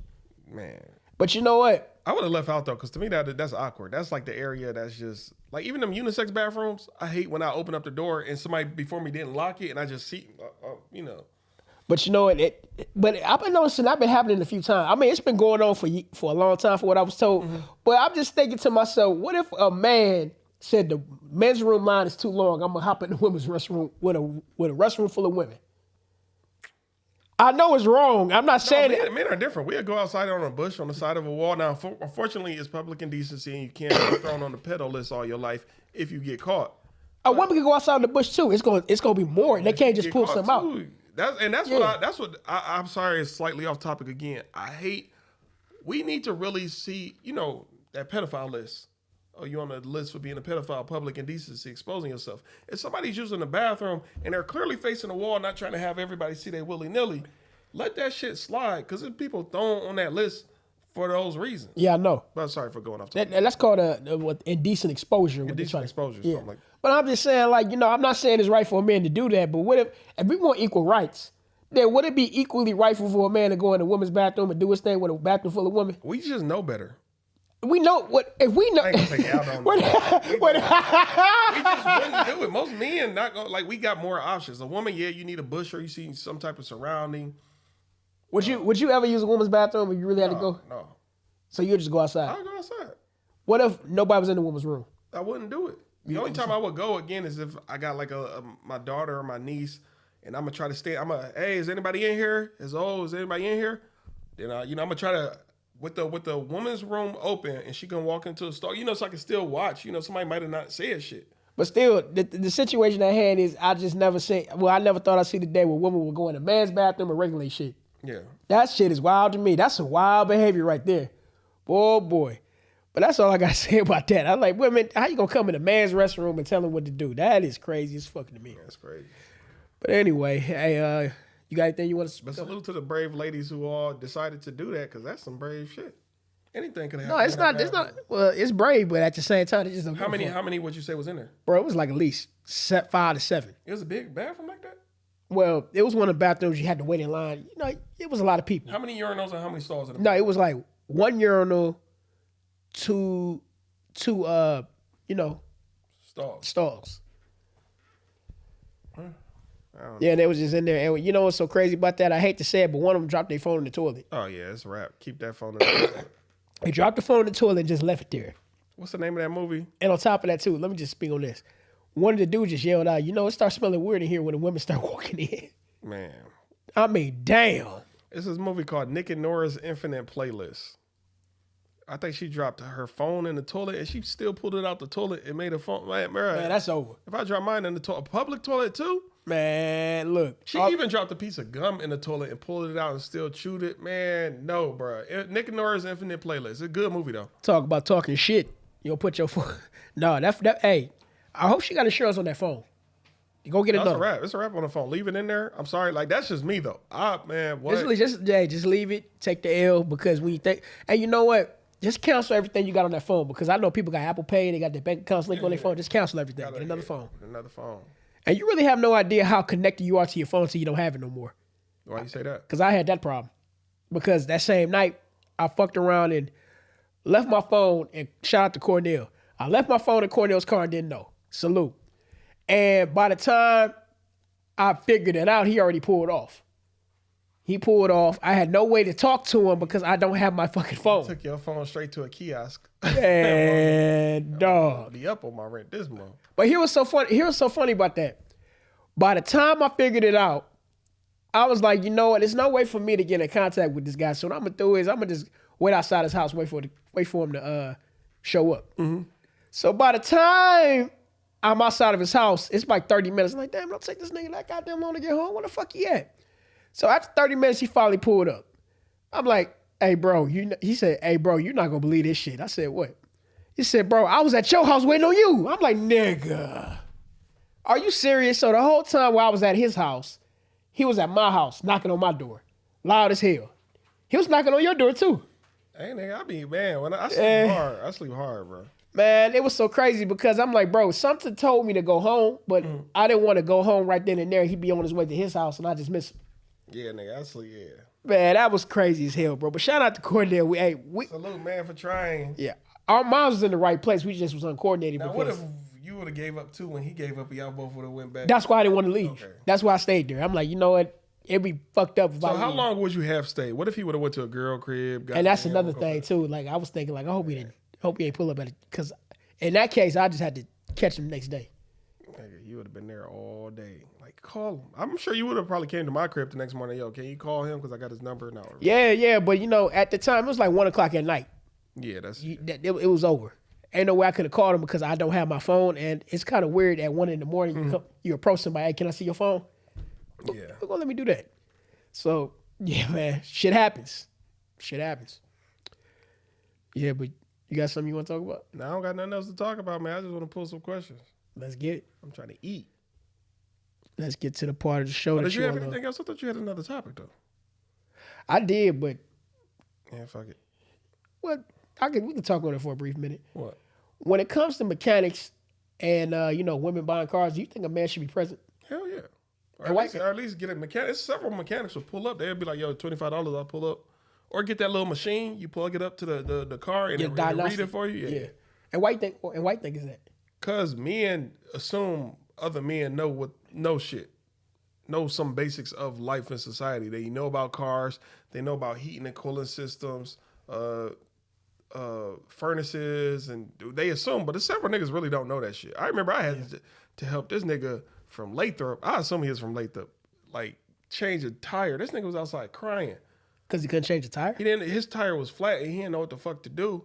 S2: Man.
S1: But you know what?
S2: I would have left out, though, because to me, that's awkward. That's like the area that's just, like, even them unisex bathrooms, I hate when I open up the door and somebody before me didn't lock it and I just see, you know.
S1: But you know what? But I've been noticing, I've been happening a few times. I mean, it's been going on for a long time for what I was told. Mm-hmm. But I'm just thinking to myself, what if a man said the men's room line is too long, I'm going to hop in the women's restroom with a restroom full of women? I know it's wrong. I'm not saying it.
S2: Men are different. We'll go outside on a bush on the side of a wall. Now, unfortunately, it's public indecency and you can't be thrown on the pedo list all your life if you get caught.
S1: A woman can go outside in the bush too. It's going to be more. They can't just pull some out.
S2: I'm sorry, it's slightly off topic again. We need to really see, that pedophile list. Oh, you on the list for being a pedophile, public indecency, exposing yourself. If somebody's using the bathroom and they're clearly facing the wall, not trying to have everybody see they willy-nilly, let that shit slide, because there's people thrown on that list for those reasons.
S1: Yeah, I know.
S2: But sorry for going off topic.
S1: That's called indecent exposure.
S2: Indecent exposure,
S1: yeah.
S2: Something like that.
S1: But I'm just saying, like, I'm not saying it's right for a man to do that, but what if we want equal rights, then would it be equally rightful for a man to go in a woman's bathroom and do his thing with a bathroom full of women?
S2: We just know better.
S1: We know what if we know.
S2: I ain't gonna take out on we just wouldn't do it. Most men not gonna we got more options. A woman, yeah, you need a bush or you see some type of surrounding.
S1: Would you ever use a woman's bathroom if you really had to go?
S2: No.
S1: So you just go outside?
S2: I'll go outside.
S1: What if nobody was in the woman's room?
S2: I wouldn't do it. The only time I would go again is if I got like my daughter or my niece, and I'm gonna try to stay. Hey, is anybody in here? Is anybody in here? Then I'm gonna try to. With the woman's room open and she can walk into a store, so I can still watch. Somebody might have not said shit.
S1: But still, the situation at hand is I never thought I'd see the day where women would go in a man's bathroom and regulate shit.
S2: Yeah.
S1: That shit is wild to me. That's some wild behavior right there. Boy. But that's all I got to say about that. I'm like, women, how you going to come in a man's restroom and tell him what to do? That is crazy as fucking to me.
S2: That's crazy.
S1: But anyway, hey, you got anything you want to...
S2: But salute to the brave ladies who all decided to do that, because that's some brave shit. Anything could happen.
S1: No, it's not. Well, it's brave, but at the same time, it just don't.
S2: How many would you say was in there?
S1: Bro, it was like at least 5 to 7.
S2: It was a big bathroom like that?
S1: Well, it was one of the bathrooms you had to wait in line. It was a lot of people.
S2: How many urinals and how many stalls in the
S1: No, it was like 1 urinal, two stalls. Yeah, they was just in there. And you know what's so crazy about that? I hate to say it, but one of them dropped their phone in the toilet.
S2: Oh yeah, it's a wrap. Keep that phone in the toilet.
S1: They dropped the phone in the toilet and just left it there.
S2: What's the name of that movie?
S1: And on top of that too, let me just speak on this. One of the dudes just yelled out, you know, it starts smelling weird in here when the women start walking in.
S2: Man.
S1: I mean, damn.
S2: It's this movie called Nick and Nora's Infinite Playlist. I think she dropped her phone in the toilet and she still pulled it out the toilet and made a phone. Man,
S1: that's over.
S2: If I drop mine in the toilet, a public toilet too?
S1: Man, look.
S2: She even dropped a piece of gum in the toilet and pulled it out and still chewed it. Man, no, bro. Nick and Nora's Infinite Playlist. It's a good movie though.
S1: Talk about talking shit. You don't put your phone. No, hey, I hope she got insurance on that phone. You go get another.
S2: That's a wrap. It's a wrap on the phone. Leave it in there. I'm sorry. Like, that's just me though. Man, what?
S1: Just leave it. Take the L because when you think, hey, you know what? Just cancel everything you got on that phone because I know people got Apple Pay, they got their bank accounts linked on their phone. Just cancel everything. Get another phone.
S2: Another phone.
S1: And you really have no idea how connected you are to your phone until you don't have it no more.
S2: Why you say that?
S1: Because I had that problem. Because that same night, I fucked around and left my phone and shout out to Cornell. I left my phone in Cornell's car and didn't know. Salute. And by the time I figured it out, he already pulled off. He pulled off. I had no way to talk to him because I don't have my fucking phone.
S2: You took your phone straight to a kiosk.
S1: And dog.
S2: Be up on my rent this month.
S1: But here was so funny about that. By the time I figured it out, I was like, you know what? There's no way for me to get in contact with this guy. So what I'm gonna do is I'm gonna just wait outside his house, wait for him to show up. Mm-hmm. So by the time I'm outside of his house, it's like 30 minutes. I'm like, damn, don't take this nigga that goddamn long to get home. Where the fuck he at? So after 30 minutes, he finally pulled up. I'm like, hey, bro, he said, hey, bro, you're not going to believe this shit. I said, what? He said, bro, I was at your house waiting on you. I'm like, nigga, are you serious? So the whole time while I was at his house, he was at my house knocking on my door, loud as hell. He was knocking on your door too.
S2: Hey, nigga, when I sleep hard. I sleep hard, bro.
S1: Man, it was so crazy because I'm like, bro, something told me to go home, but I didn't want to go home right then and there. He'd be on his way to his house and I just miss him.
S2: Yeah, nigga, I sleep, yeah.
S1: Man, that was crazy as hell, bro. But shout out to Cornell.
S2: Salute, man, for trying.
S1: Yeah. Our minds was in the right place. We just was uncoordinated.
S2: Now, what if you would have gave up too when he gave up and y'all both would have went back?
S1: That's why I didn't want to leave.
S2: Okay.
S1: That's why I stayed there. I'm like, you know what? It'd be fucked up if I
S2: So how
S1: leave.
S2: long would you have stayed? What if he would have went to a girl crib?
S1: And that's another thing too. Like I was thinking, like I hope he ain't pull up at it, because in that case, I just had to catch him the next day.
S2: Nigga, you would have been there all day. Like call him. I'm sure you would have probably came to my crib the next morning. Yo, can you call him because I got his number now?
S1: Yeah, but you know, at the time it was like 1:00 at night.
S2: Yeah,
S1: it was over. Ain't no way I could have called him because I don't have my phone, and it's kind of weird at 1 a.m. You approach somebody, hey, can I see your phone?
S2: Yeah,
S1: Who's gonna let me do that? So yeah, man, shit happens. Yeah, but you got something you want to talk about?
S2: No, I don't got nothing else to talk about, man. I just want to pull some questions.
S1: Let's get it.
S2: I'm trying to eat.
S1: Let's get to the part of the show.
S2: Did you have anything else? I thought you had another topic though.
S1: I did, but
S2: yeah, fuck it.
S1: Well, we can talk on it for a brief minute.
S2: What?
S1: When it comes to mechanics and women buying cars, do you think a man should be present?
S2: Hell yeah. Or at least get a mechanic. There's several mechanics will pull up. They'll be like, yo, $25, I'll pull up. Or get that little machine, you plug it up to the car and it read it for you. Yeah.
S1: And why you think is that?
S2: Because men assume other men know shit. Know some basics of life and society. They know about cars. They know about heating and cooling systems, furnaces, and they assume, but several niggas really don't know that shit. I remember I had to help this nigga from Lathrop. I assume he was from Lathrop. Like, change a tire. This nigga was outside crying.
S1: Because he couldn't change the tire?
S2: His tire was flat and he didn't know what the fuck to do.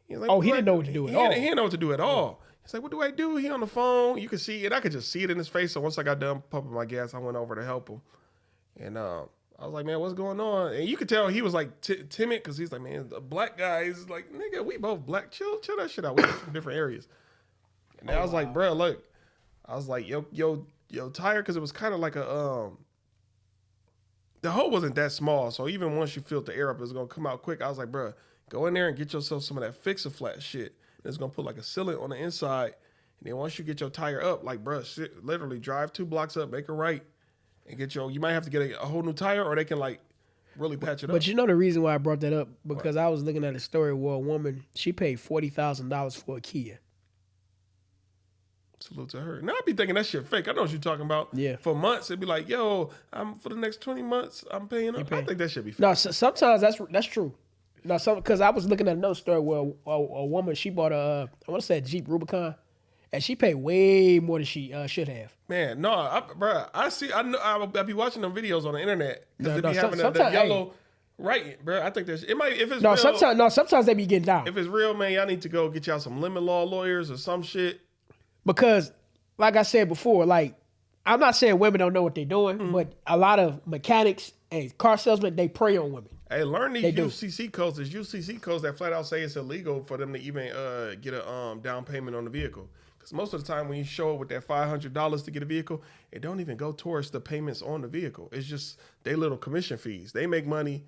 S2: He was like,
S1: he didn't know what to do at all.
S2: He didn't know what to do at all. He's like, what do I do? He on the phone. You could see it. I could just see it in his face. So once I got done pumping my gas, I went over to help him. And I was like, man, what's going on? And you could tell he was like timid because he's like, man, the black guy is like, nigga, we both black. Chill that shit out. We're from different areas. And I was like, bro, look. I was like, yo, tire, because it was kind of like the hole wasn't that small. So even once you filled the air up, it was going to come out quick. I was like, bro, go in there and get yourself some of that fix-a-flat shit. And it's going to put like a sealant on the inside. And then once you get your tire up, like, bro, literally drive 2 blocks up, make a right, and you might have to get a whole new tire, or they can like really patch it up.
S1: But you know the reason why I brought that up? Because I was looking at a story where a woman, she paid $40,000 for a Kia.
S2: Salute to her. Now I be thinking that shit fake. I know what you're talking about.
S1: Yeah.
S2: For months, it'd be like, yo, I'm for the next 20 months, I'm paying up. I think that should be fake.
S1: No, sometimes that's true. No, because I was looking at another story where a woman, she bought I want to say a Jeep Rubicon, and she paid way more than she should have.
S2: Man, no, I be watching them videos on the internet because they be having the
S1: sometimes,
S2: yellow. Right, bro. I think there's it might if it's
S1: No,
S2: real,
S1: sometimes they be getting down.
S2: If it's real, man, y'all need to go get y'all some lemon law lawyers or some shit.
S1: Because, like I said before, like I'm not saying women don't know what they're doing, but a lot of mechanics and car salesmen, they prey on women.
S2: Hey, learn these UCC codes. There's UCC codes that flat out say it's illegal for them to even get a down payment on the vehicle. Because most of the time when you show up with that $500 to get a vehicle, it don't even go towards the payments on the vehicle. It's just they little commission fees. They make money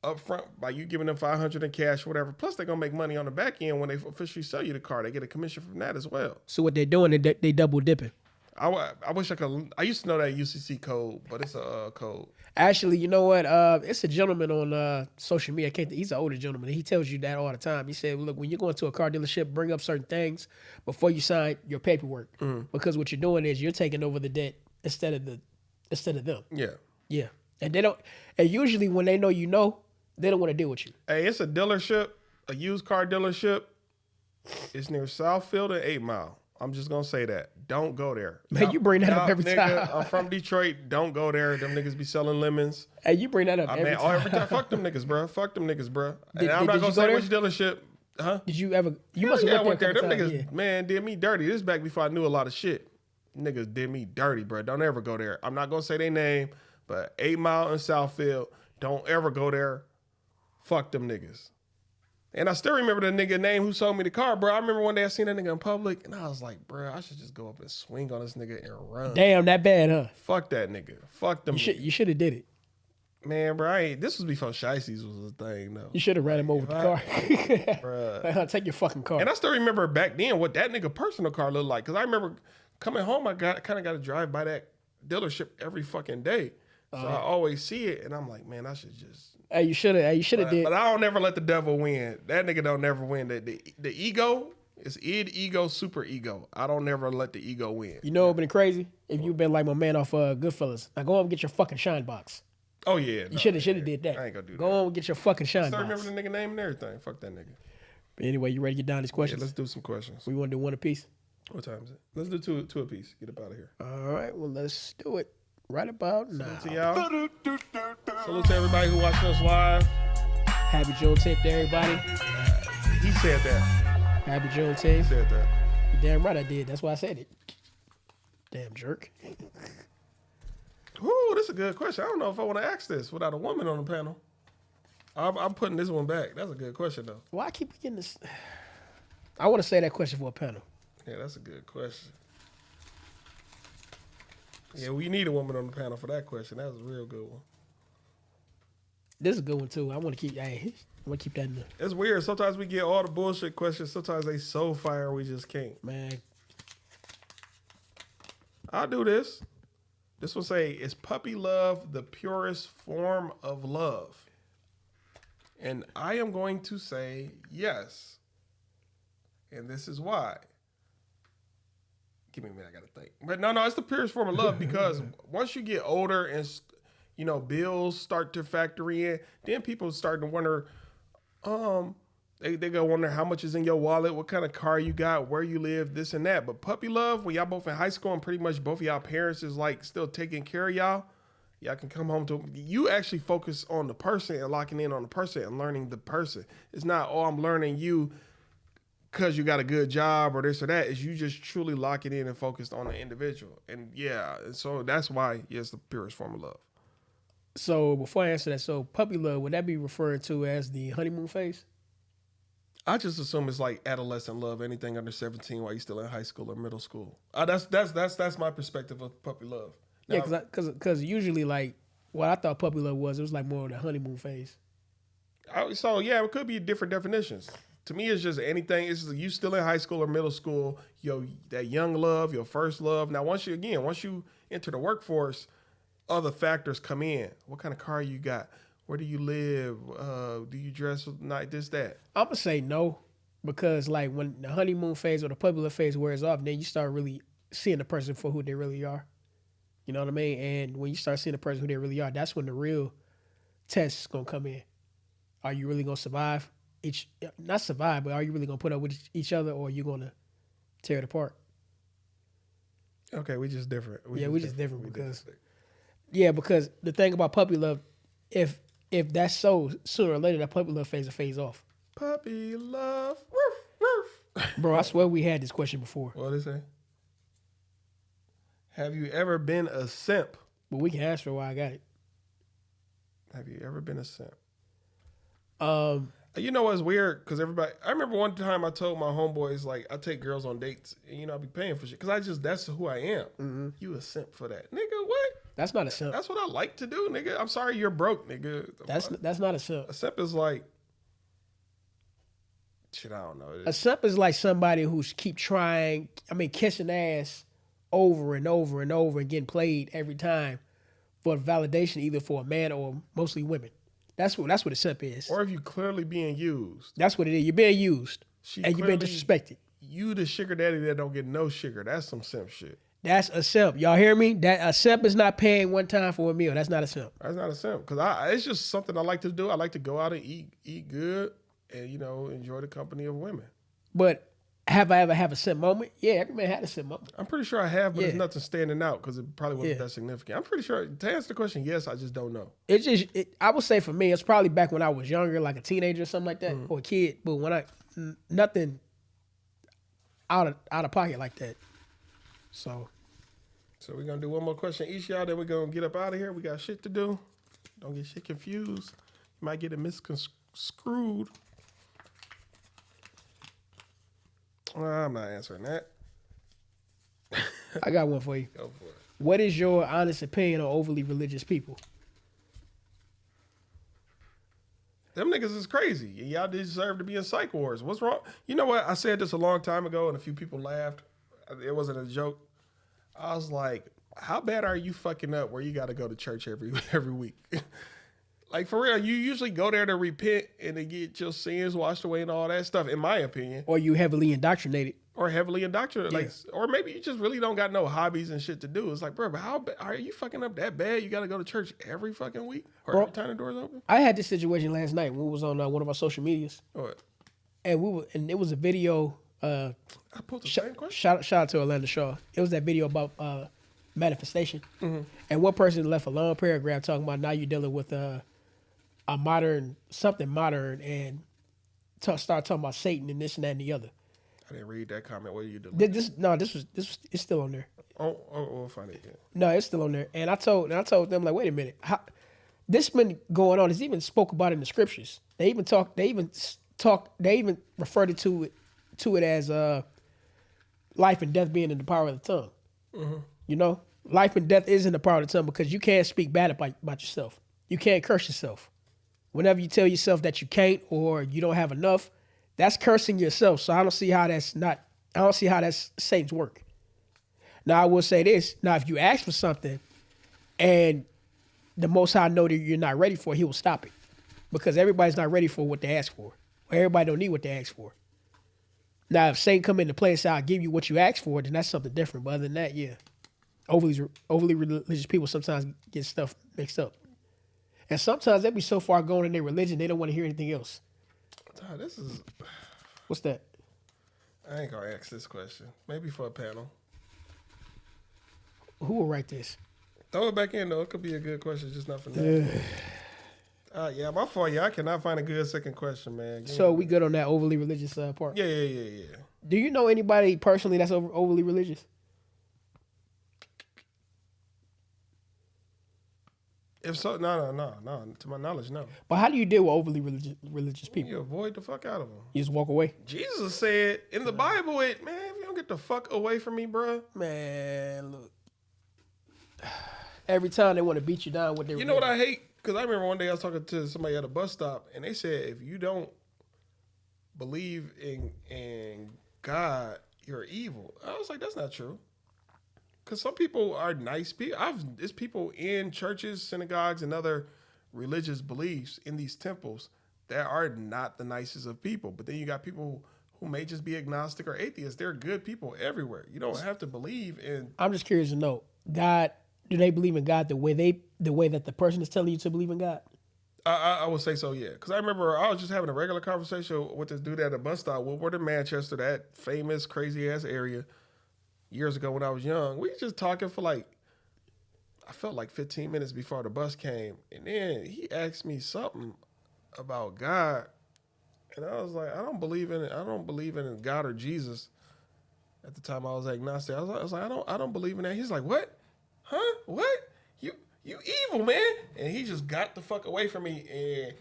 S2: up front by you giving them $500 in cash, whatever. Plus, they're gonna make money on the back end when they officially sell you the car. They get a commission from that as well.
S1: So what they're doing, they double dipping.
S2: I wish I could. I used to know that UCC code, but it's a code.
S1: Actually, you know what? It's a gentleman on social media. He's an older gentleman. He tells you that all the time. He said, "Look, when you're going to a car dealership, bring up certain things before you sign your paperwork, because what you're doing is you're taking over the debt instead of them."
S2: Yeah.
S1: And they don't. And usually, when they know they don't want to deal with you.
S2: Hey, it's a dealership, a used car dealership. It's near Southfield and 8 Mile. I'm just gonna say that. Don't go there.
S1: Man, you bring that up every time.
S2: I'm from Detroit. Don't go there. Them niggas be selling lemons.
S1: Hey, you bring that up every time.
S2: Every time. Fuck them niggas, bro. Fuck them niggas, bro. And I'm not gonna say which dealership. Huh?
S1: Did you ever? You must have went there.
S2: Them niggas, man, did me dirty. This is back before I knew a lot of shit. Niggas did me dirty, bro. Don't ever go there. I'm not gonna say their name, but 8 Mile and Southfield. Don't ever go there. Fuck them niggas. And I still remember the nigga name who sold me the car, bro. I remember one day I seen that nigga in public, and I was like, bro, I should just go up and swing on this nigga and run.
S1: Damn, that bad, huh?
S2: Fuck that nigga. Fuck them.
S1: You should have did it.
S2: Man, bro, this was before Shiesties was a thing, though.
S1: You should have ran him over with the car.
S2: Bruh.
S1: Take your fucking car.
S2: And I still remember back then what that nigga personal car looked like. Because I remember coming home, I kind of got to drive by that dealership every fucking day. So I always see it, and I'm like, man, I should just...
S1: Hey, you should have did.
S2: But I don't never let the devil win. That nigga don't never win. The ego is ego, super ego. I don't never let the ego win.
S1: You know what would been crazy? If you've been like my man off Goodfellas. Now go on and get your fucking shine box.
S2: Oh, yeah.
S1: You should have did that.
S2: I ain't gonna do that.
S1: Go on and get your fucking shine
S2: I
S1: box.
S2: remember the nigga name and everything. Fuck that nigga.
S1: But anyway, you ready to get down these questions?
S2: Yeah, let's do some questions.
S1: We want to do one apiece?
S2: What time is it? Let's do two apiece. Get up out of here.
S1: All right, well, let's do it right about now.
S2: Salute to y'all. Salute to everybody who watched us live.
S1: Happy Juneteenth to everybody.
S2: He said that.
S1: Happy Juneteenth.
S2: He said that.
S1: You're damn right I did. That's why I said it. Damn jerk.
S2: Ooh, this is a good question. I don't know if I want to ask this without a woman on the panel. I'm putting this one back. That's a good question, though.
S1: Why I keep getting this? I want to say that question for a panel.
S2: Yeah, that's a good question. Yeah, we need a woman on the panel for that question. That was a real good one.
S1: This is a good one, too. I want to keep that in there.
S2: It's weird. Sometimes we get all the bullshit questions. Sometimes they so fire we just can't.
S1: Man.
S2: I'll do this. This will say, is puppy love the purest form of love? And I am going to say yes. And this is why. Give me a minute, I gotta think. But no, it's the purest form of love because once you get older and bills start to factor in, then people start to wonder, they go wonder how much is in your wallet, what kind of car you got, where you live, this and that. But puppy love, when y'all both in high school and pretty much both of y'all parents is like still taking care of y'all can come home to, you actually focus on the person and locking in on the person and learning the person. It's not, I'm learning you because you got a good job or this or that. Is you just truly locking in and focused on the individual. And so that's why it's the purest form of love.
S1: So before I answer that, so puppy love, would that be referred to as the honeymoon phase?
S2: I just assume it's like adolescent love, anything under 17 while you're still in high school or middle school. That's my perspective of puppy love. Now,
S1: Yeah, because usually like what I thought puppy love was, it was like more of the honeymoon phase.
S2: So yeah, it could be different definitions. To me, it's just anything. It's you still in high school or middle school, that young love, your first love. Now, once you enter the workforce, other factors come in. What kind of car you got? Where do you live? Do you dress like this, that?
S1: I'm gonna say no, Because like when the honeymoon phase or the puppy love phase wears off, then you start really seeing the person for who they really are. You know what I mean? And when you start seeing the person who they really are, that's when the real test is gonna come in. Are you really gonna survive? Not survive, but are you really gonna put up with each other, or are you gonna tear it apart?
S2: Okay, we just different.
S1: We just different because the thing about puppy love, if that's so, sooner or later that puppy love phase will phase off.
S2: Puppy love. Woof, woof.
S1: Bro, I swear we had this question before.
S2: What did it say? Have you ever been a simp?
S1: But we can answer why I got it.
S2: Have you ever been a simp?
S1: You
S2: know what's weird? Because I remember one time I told my homeboys, like, I take girls on dates and, I'll be paying for shit. Because that's who I am. Mm-hmm. You a simp for that. Nigga, what?
S1: That's not a simp.
S2: That's what I like to do, nigga. I'm sorry you're broke, nigga.
S1: That's not a simp.
S2: A simp is like, shit, I don't know.
S1: A simp is like somebody who's keep trying, kissing ass over and over and over and getting played every time for validation, either for a man or mostly women. That's what a simp is.
S2: Or if you clearly being used.
S1: That's what it is. You're being used and you're being disrespected.
S2: You the sugar daddy that don't get no sugar. That's some simp shit.
S1: That's a simp. Y'all hear me? That a simp is not paying one time for a meal. That's not a simp.
S2: That's not a simp. Because it's just something I like to do. I like to go out and eat good and, enjoy the company of women.
S1: But have I ever had a simp moment? Yeah, every man had a simp moment.
S2: I'm pretty sure I have, but it's nothing standing out because it probably wasn't that significant. I'm pretty sure, to answer the question, yes, I just don't know.
S1: I would say for me, it's probably back when I was younger, like a teenager or something like that, or a kid. But when nothing out of pocket like that. So
S2: we're going to do one more question each, y'all, then we're going to get up out of here. We got shit to do. Don't get shit confused. You might get it misconstrued. I'm not answering that.
S1: I got one for you.
S2: Go for it.
S1: What is your honest opinion on overly religious people?
S2: Them niggas is crazy. Y'all deserve to be in psych wards. What's wrong? You know what? I said this a long time ago and a few people laughed. It wasn't a joke. I was like, how bad are you fucking up where you got to go to church every week? Like, for real, you usually go there to repent and to get your sins washed away and all that stuff, in my opinion.
S1: Or you heavily indoctrinated.
S2: Like, or maybe you just really don't got no hobbies and shit to do. It's like, bro, but how are you fucking up that bad? You got to go to church every fucking week? Or every time the door's open?
S1: I had this situation last night when we was on one of our social medias.
S2: What?
S1: And it was a video.
S2: I put the same question.
S1: Shout out to Orlando Shaw. It was that video about manifestation. Mm-hmm. And one person left a long paragraph talking about now you're dealing with something modern and start talking about Satan and this and that and the other.
S2: I didn't read that comment. What are you doing?
S1: It's still on there.
S2: Oh, we'll find it. Yeah.
S1: No, it's still on there. And I told them, like, wait a minute, this been going on. It's even spoke about in the scriptures. They even referred to it as life and death being in the power of the tongue. Mm-hmm. Life and death is in the power of the tongue because you can't speak bad about yourself. You can't curse yourself. Whenever you tell yourself that you can't or you don't have enough, that's cursing yourself. So I don't see how that's Satan's work. Now I will say this. Now if you ask for something and the Most High know that you're not ready for it, he will stop it. Because everybody's not ready for what they ask for. Or everybody don't need what they ask for. Now if Satan come into play and say, I'll give you what you ask for, then that's something different. But other than that, yeah. Overly religious people sometimes get stuff mixed up. And sometimes they be so far gone in their religion, they don't want to hear anything else.
S2: This is...
S1: What's that?
S2: I ain't going to ask this question. Maybe for a panel.
S1: Who will write this?
S2: Throw it back in, though. It could be a good question, just not for now. Yeah, my fault. Yeah, I cannot find a good second question, man.
S1: So we good on that overly religious part?
S2: Yeah.
S1: Do you know anybody personally that's overly religious?
S2: If so, no. To my knowledge, no.
S1: But how do you deal with overly religious people?
S2: You avoid the fuck out of them.
S1: You just walk away?
S2: Jesus said in the Bible, man, if you don't get the fuck away from me, bro.
S1: Man, look. Every time they want to beat you down with their...
S2: You know what I hate? Because I remember one day I was talking to somebody at a bus stop, and they said, if you don't believe in God, you're evil. I was like, that's not true. Because some people are nice people. There's people in churches, synagogues, and other religious beliefs in these temples that are not the nicest of people. But then you got people who may just be agnostic or atheist. There are good people everywhere. You don't have to believe in.
S1: I'm just curious to know, God, do they believe in God the way that the person is telling you to believe in God?
S2: I would say so, yeah. Because I remember I was just having a regular conversation with this dude at a bus stop, Woodward in Manchester, that famous, crazy-ass area, years ago when I was young. We just talking for like, I felt like 15 minutes before the bus came. And then he asked me something about God. And I was like, I don't believe in God or Jesus. At the time I was agnostic. I was like, I don't believe in that. He's like, what? Huh? What? You evil, man. And he just got the fuck away from me. And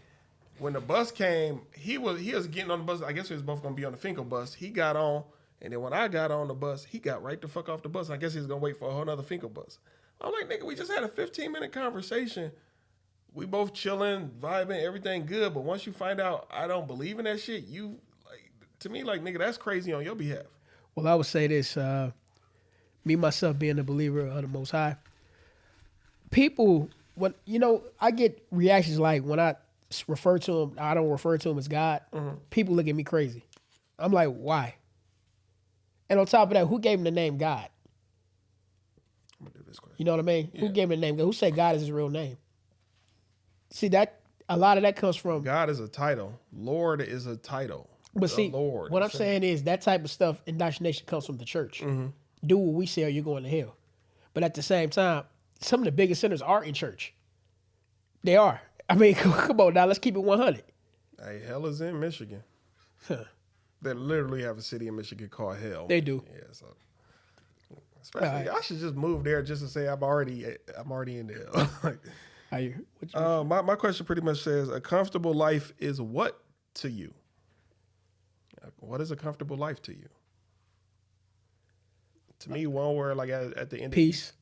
S2: when the bus came, he was getting on the bus. I guess we was both gonna be on the Finkel bus. He got on, and then when I got on the bus, he got right the fuck off the bus. I guess he was gonna wait for a whole nother Finkel bus. I'm like, nigga, we just had a 15-minute conversation. We both chilling, vibing, everything good. But once you find out I don't believe in that shit, you like to me like, nigga, that's crazy on your behalf.
S1: Well, I would say this, me myself being a believer of the Most High, people, I get reactions like when I refer to him, I don't refer to him as God. Mm-hmm. People look at me crazy. I'm like, why? And on top of that, who gave him the name God?
S2: I'm gonna do this question.
S1: You know what I mean?
S2: Yeah.
S1: Who gave him the name God? Who said God is his real name? See, that a lot of that comes from
S2: God is a title. Lord is a title.
S1: But see,
S2: Lord,
S1: what I'm saying is that type of stuff, indoctrination comes from the church. Mm-hmm. Do what we say or you're going to hell. But at the same time, some of the biggest sinners are in church. They are. I mean, come on now, let's keep it 100.
S2: Hey, hell is in Michigan.
S1: Huh.
S2: They literally have a city in Michigan called Hell.
S1: They do.
S2: Yeah, so especially I should just move there just to say I'm already in hell. My question pretty much says, a comfortable life is what to you? What is a comfortable life to you? To me, one word, like at the end,
S1: peace.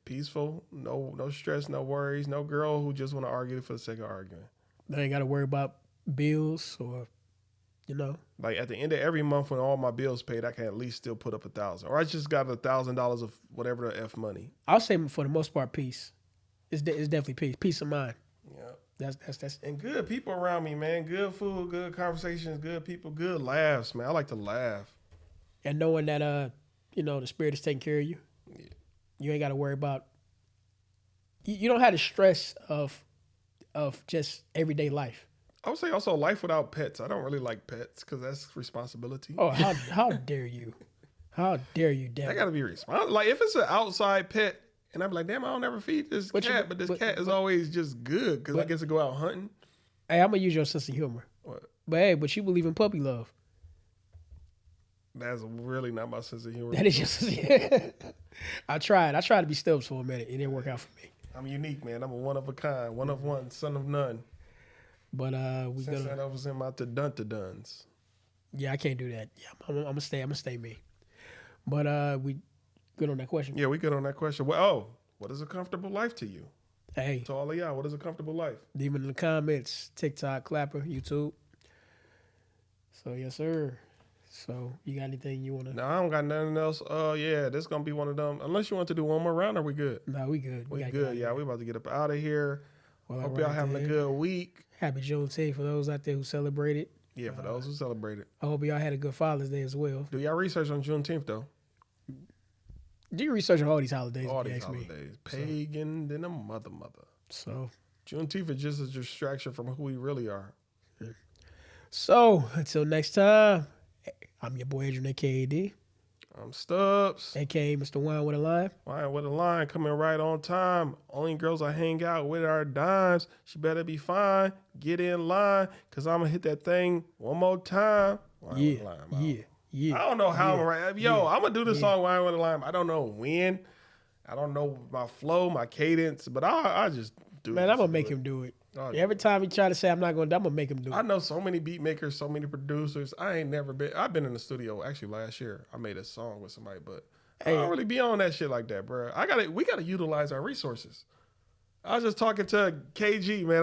S2: Peaceful, no stress, no worries, no girl who just want to argue for the sake of arguing.
S1: They ain't got to worry about bills or,
S2: Like at the end of every month when all my bills paid, I can at least still put up $1,000, or I just got $1,000 of whatever the F money.
S1: I'll say for the most part, peace. It's definitely peace of mind.
S2: Yeah,
S1: that's
S2: and good people around me, man. Good food, good conversations, good people, good laughs, man. I like to laugh.
S1: And knowing that the spirit is taking care of you.
S2: Yeah.
S1: You ain't got to worry about. You don't have the stress of just everyday life.
S2: I would say also life without pets. I don't really like pets because that's responsibility.
S1: Oh, how dare you? How dare you, damn.
S2: I got to be responsible. Like if it's an outside pet, and I'm like, damn, I don't ever feed this cat, but this cat is always just good because I get to go out hunting.
S1: Hey, I'm gonna use your sense of humor.
S2: What?
S1: But you believe in puppy love.
S2: That's really not my sense of humor.
S1: That is just. I tried to be Stubbs for a minute. It didn't work out for me.
S2: I'm unique, man. I'm a one of a kind, one of one, son of none.
S1: But I
S2: was in my to-dun-to-duns.
S1: Yeah, I can't do that. Yeah, I'm gonna stay me. But we good on that question.
S2: Yeah, we good on that question. Well, what is a comfortable life to you?
S1: Hey,
S2: to all of y'all, what is a comfortable life?
S1: Leave it in the comments. TikTok, Clapper, YouTube. So yes, sir. So you got anything you want to?
S2: No, I don't got nothing else. Yeah, this gonna be one of them. Unless you want to do one more round, are we good?
S1: No, we good.
S2: We good. Yeah, we about to get up out of here. Hope y'all having a good week.
S1: Happy Juneteenth for those out there who celebrated.
S2: Yeah, for those who celebrated.
S1: I hope y'all had a good Father's Day as well.
S2: Do y'all research on Juneteenth though?
S1: Do you research on all these holidays?
S2: All these holidays. Pagan than a mother.
S1: So
S2: Juneteenth is just a distraction from who we really are.
S1: So until next time, I'm your boy Adrian, a.k.a. D.
S2: I'm Stubbs,
S1: a.k.a. Mr. Wine with a Line.
S2: Wine with a Line, coming right on time. Only girls I hang out with are dimes. She better be fine. Get in line, because I'm going to hit that thing one more time. Wine with a Lime. Yeah. I don't know how I'm right. Yo, I'm going to do this song, Wine with a Lime. I don't know when. I don't know my flow, my cadence, but I just do it.
S1: Man, I'm going to make him do it. Every time he try to say I'm not going to, I'm going to make him do it.
S2: I know so many beat makers, so many producers. I've been in the studio actually last year. I made a song with somebody, but I don't really be on that shit like that, bro. We got to utilize our resources. I was just talking to KG, man.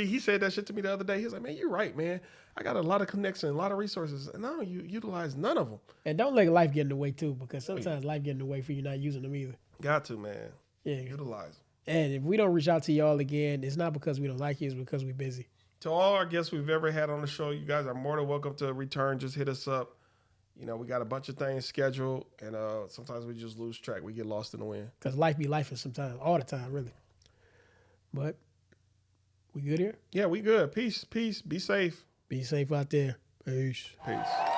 S2: He said that shit to me the other day. He was like, man, you're right, man. I got a lot of connections, a lot of resources, and I don't utilize none of them.
S1: And don't let life get in the way, too, because sometimes life get in the way for you not using them either.
S2: Got to, man.
S1: Yeah.
S2: Utilize them.
S1: And if we don't reach out to y'all again, it's not because we don't like you, it's because we're busy.
S2: To all our guests we've ever had on the show, you guys are more than welcome to return. Just hit us up. You know, we got a bunch of things scheduled, and sometimes we just lose track. We get lost in the wind.
S1: Because life be life sometimes, all the time, really. But we good here?
S2: Yeah, we good. Peace, peace. Be safe.
S1: Be safe out there. Peace.
S2: Peace.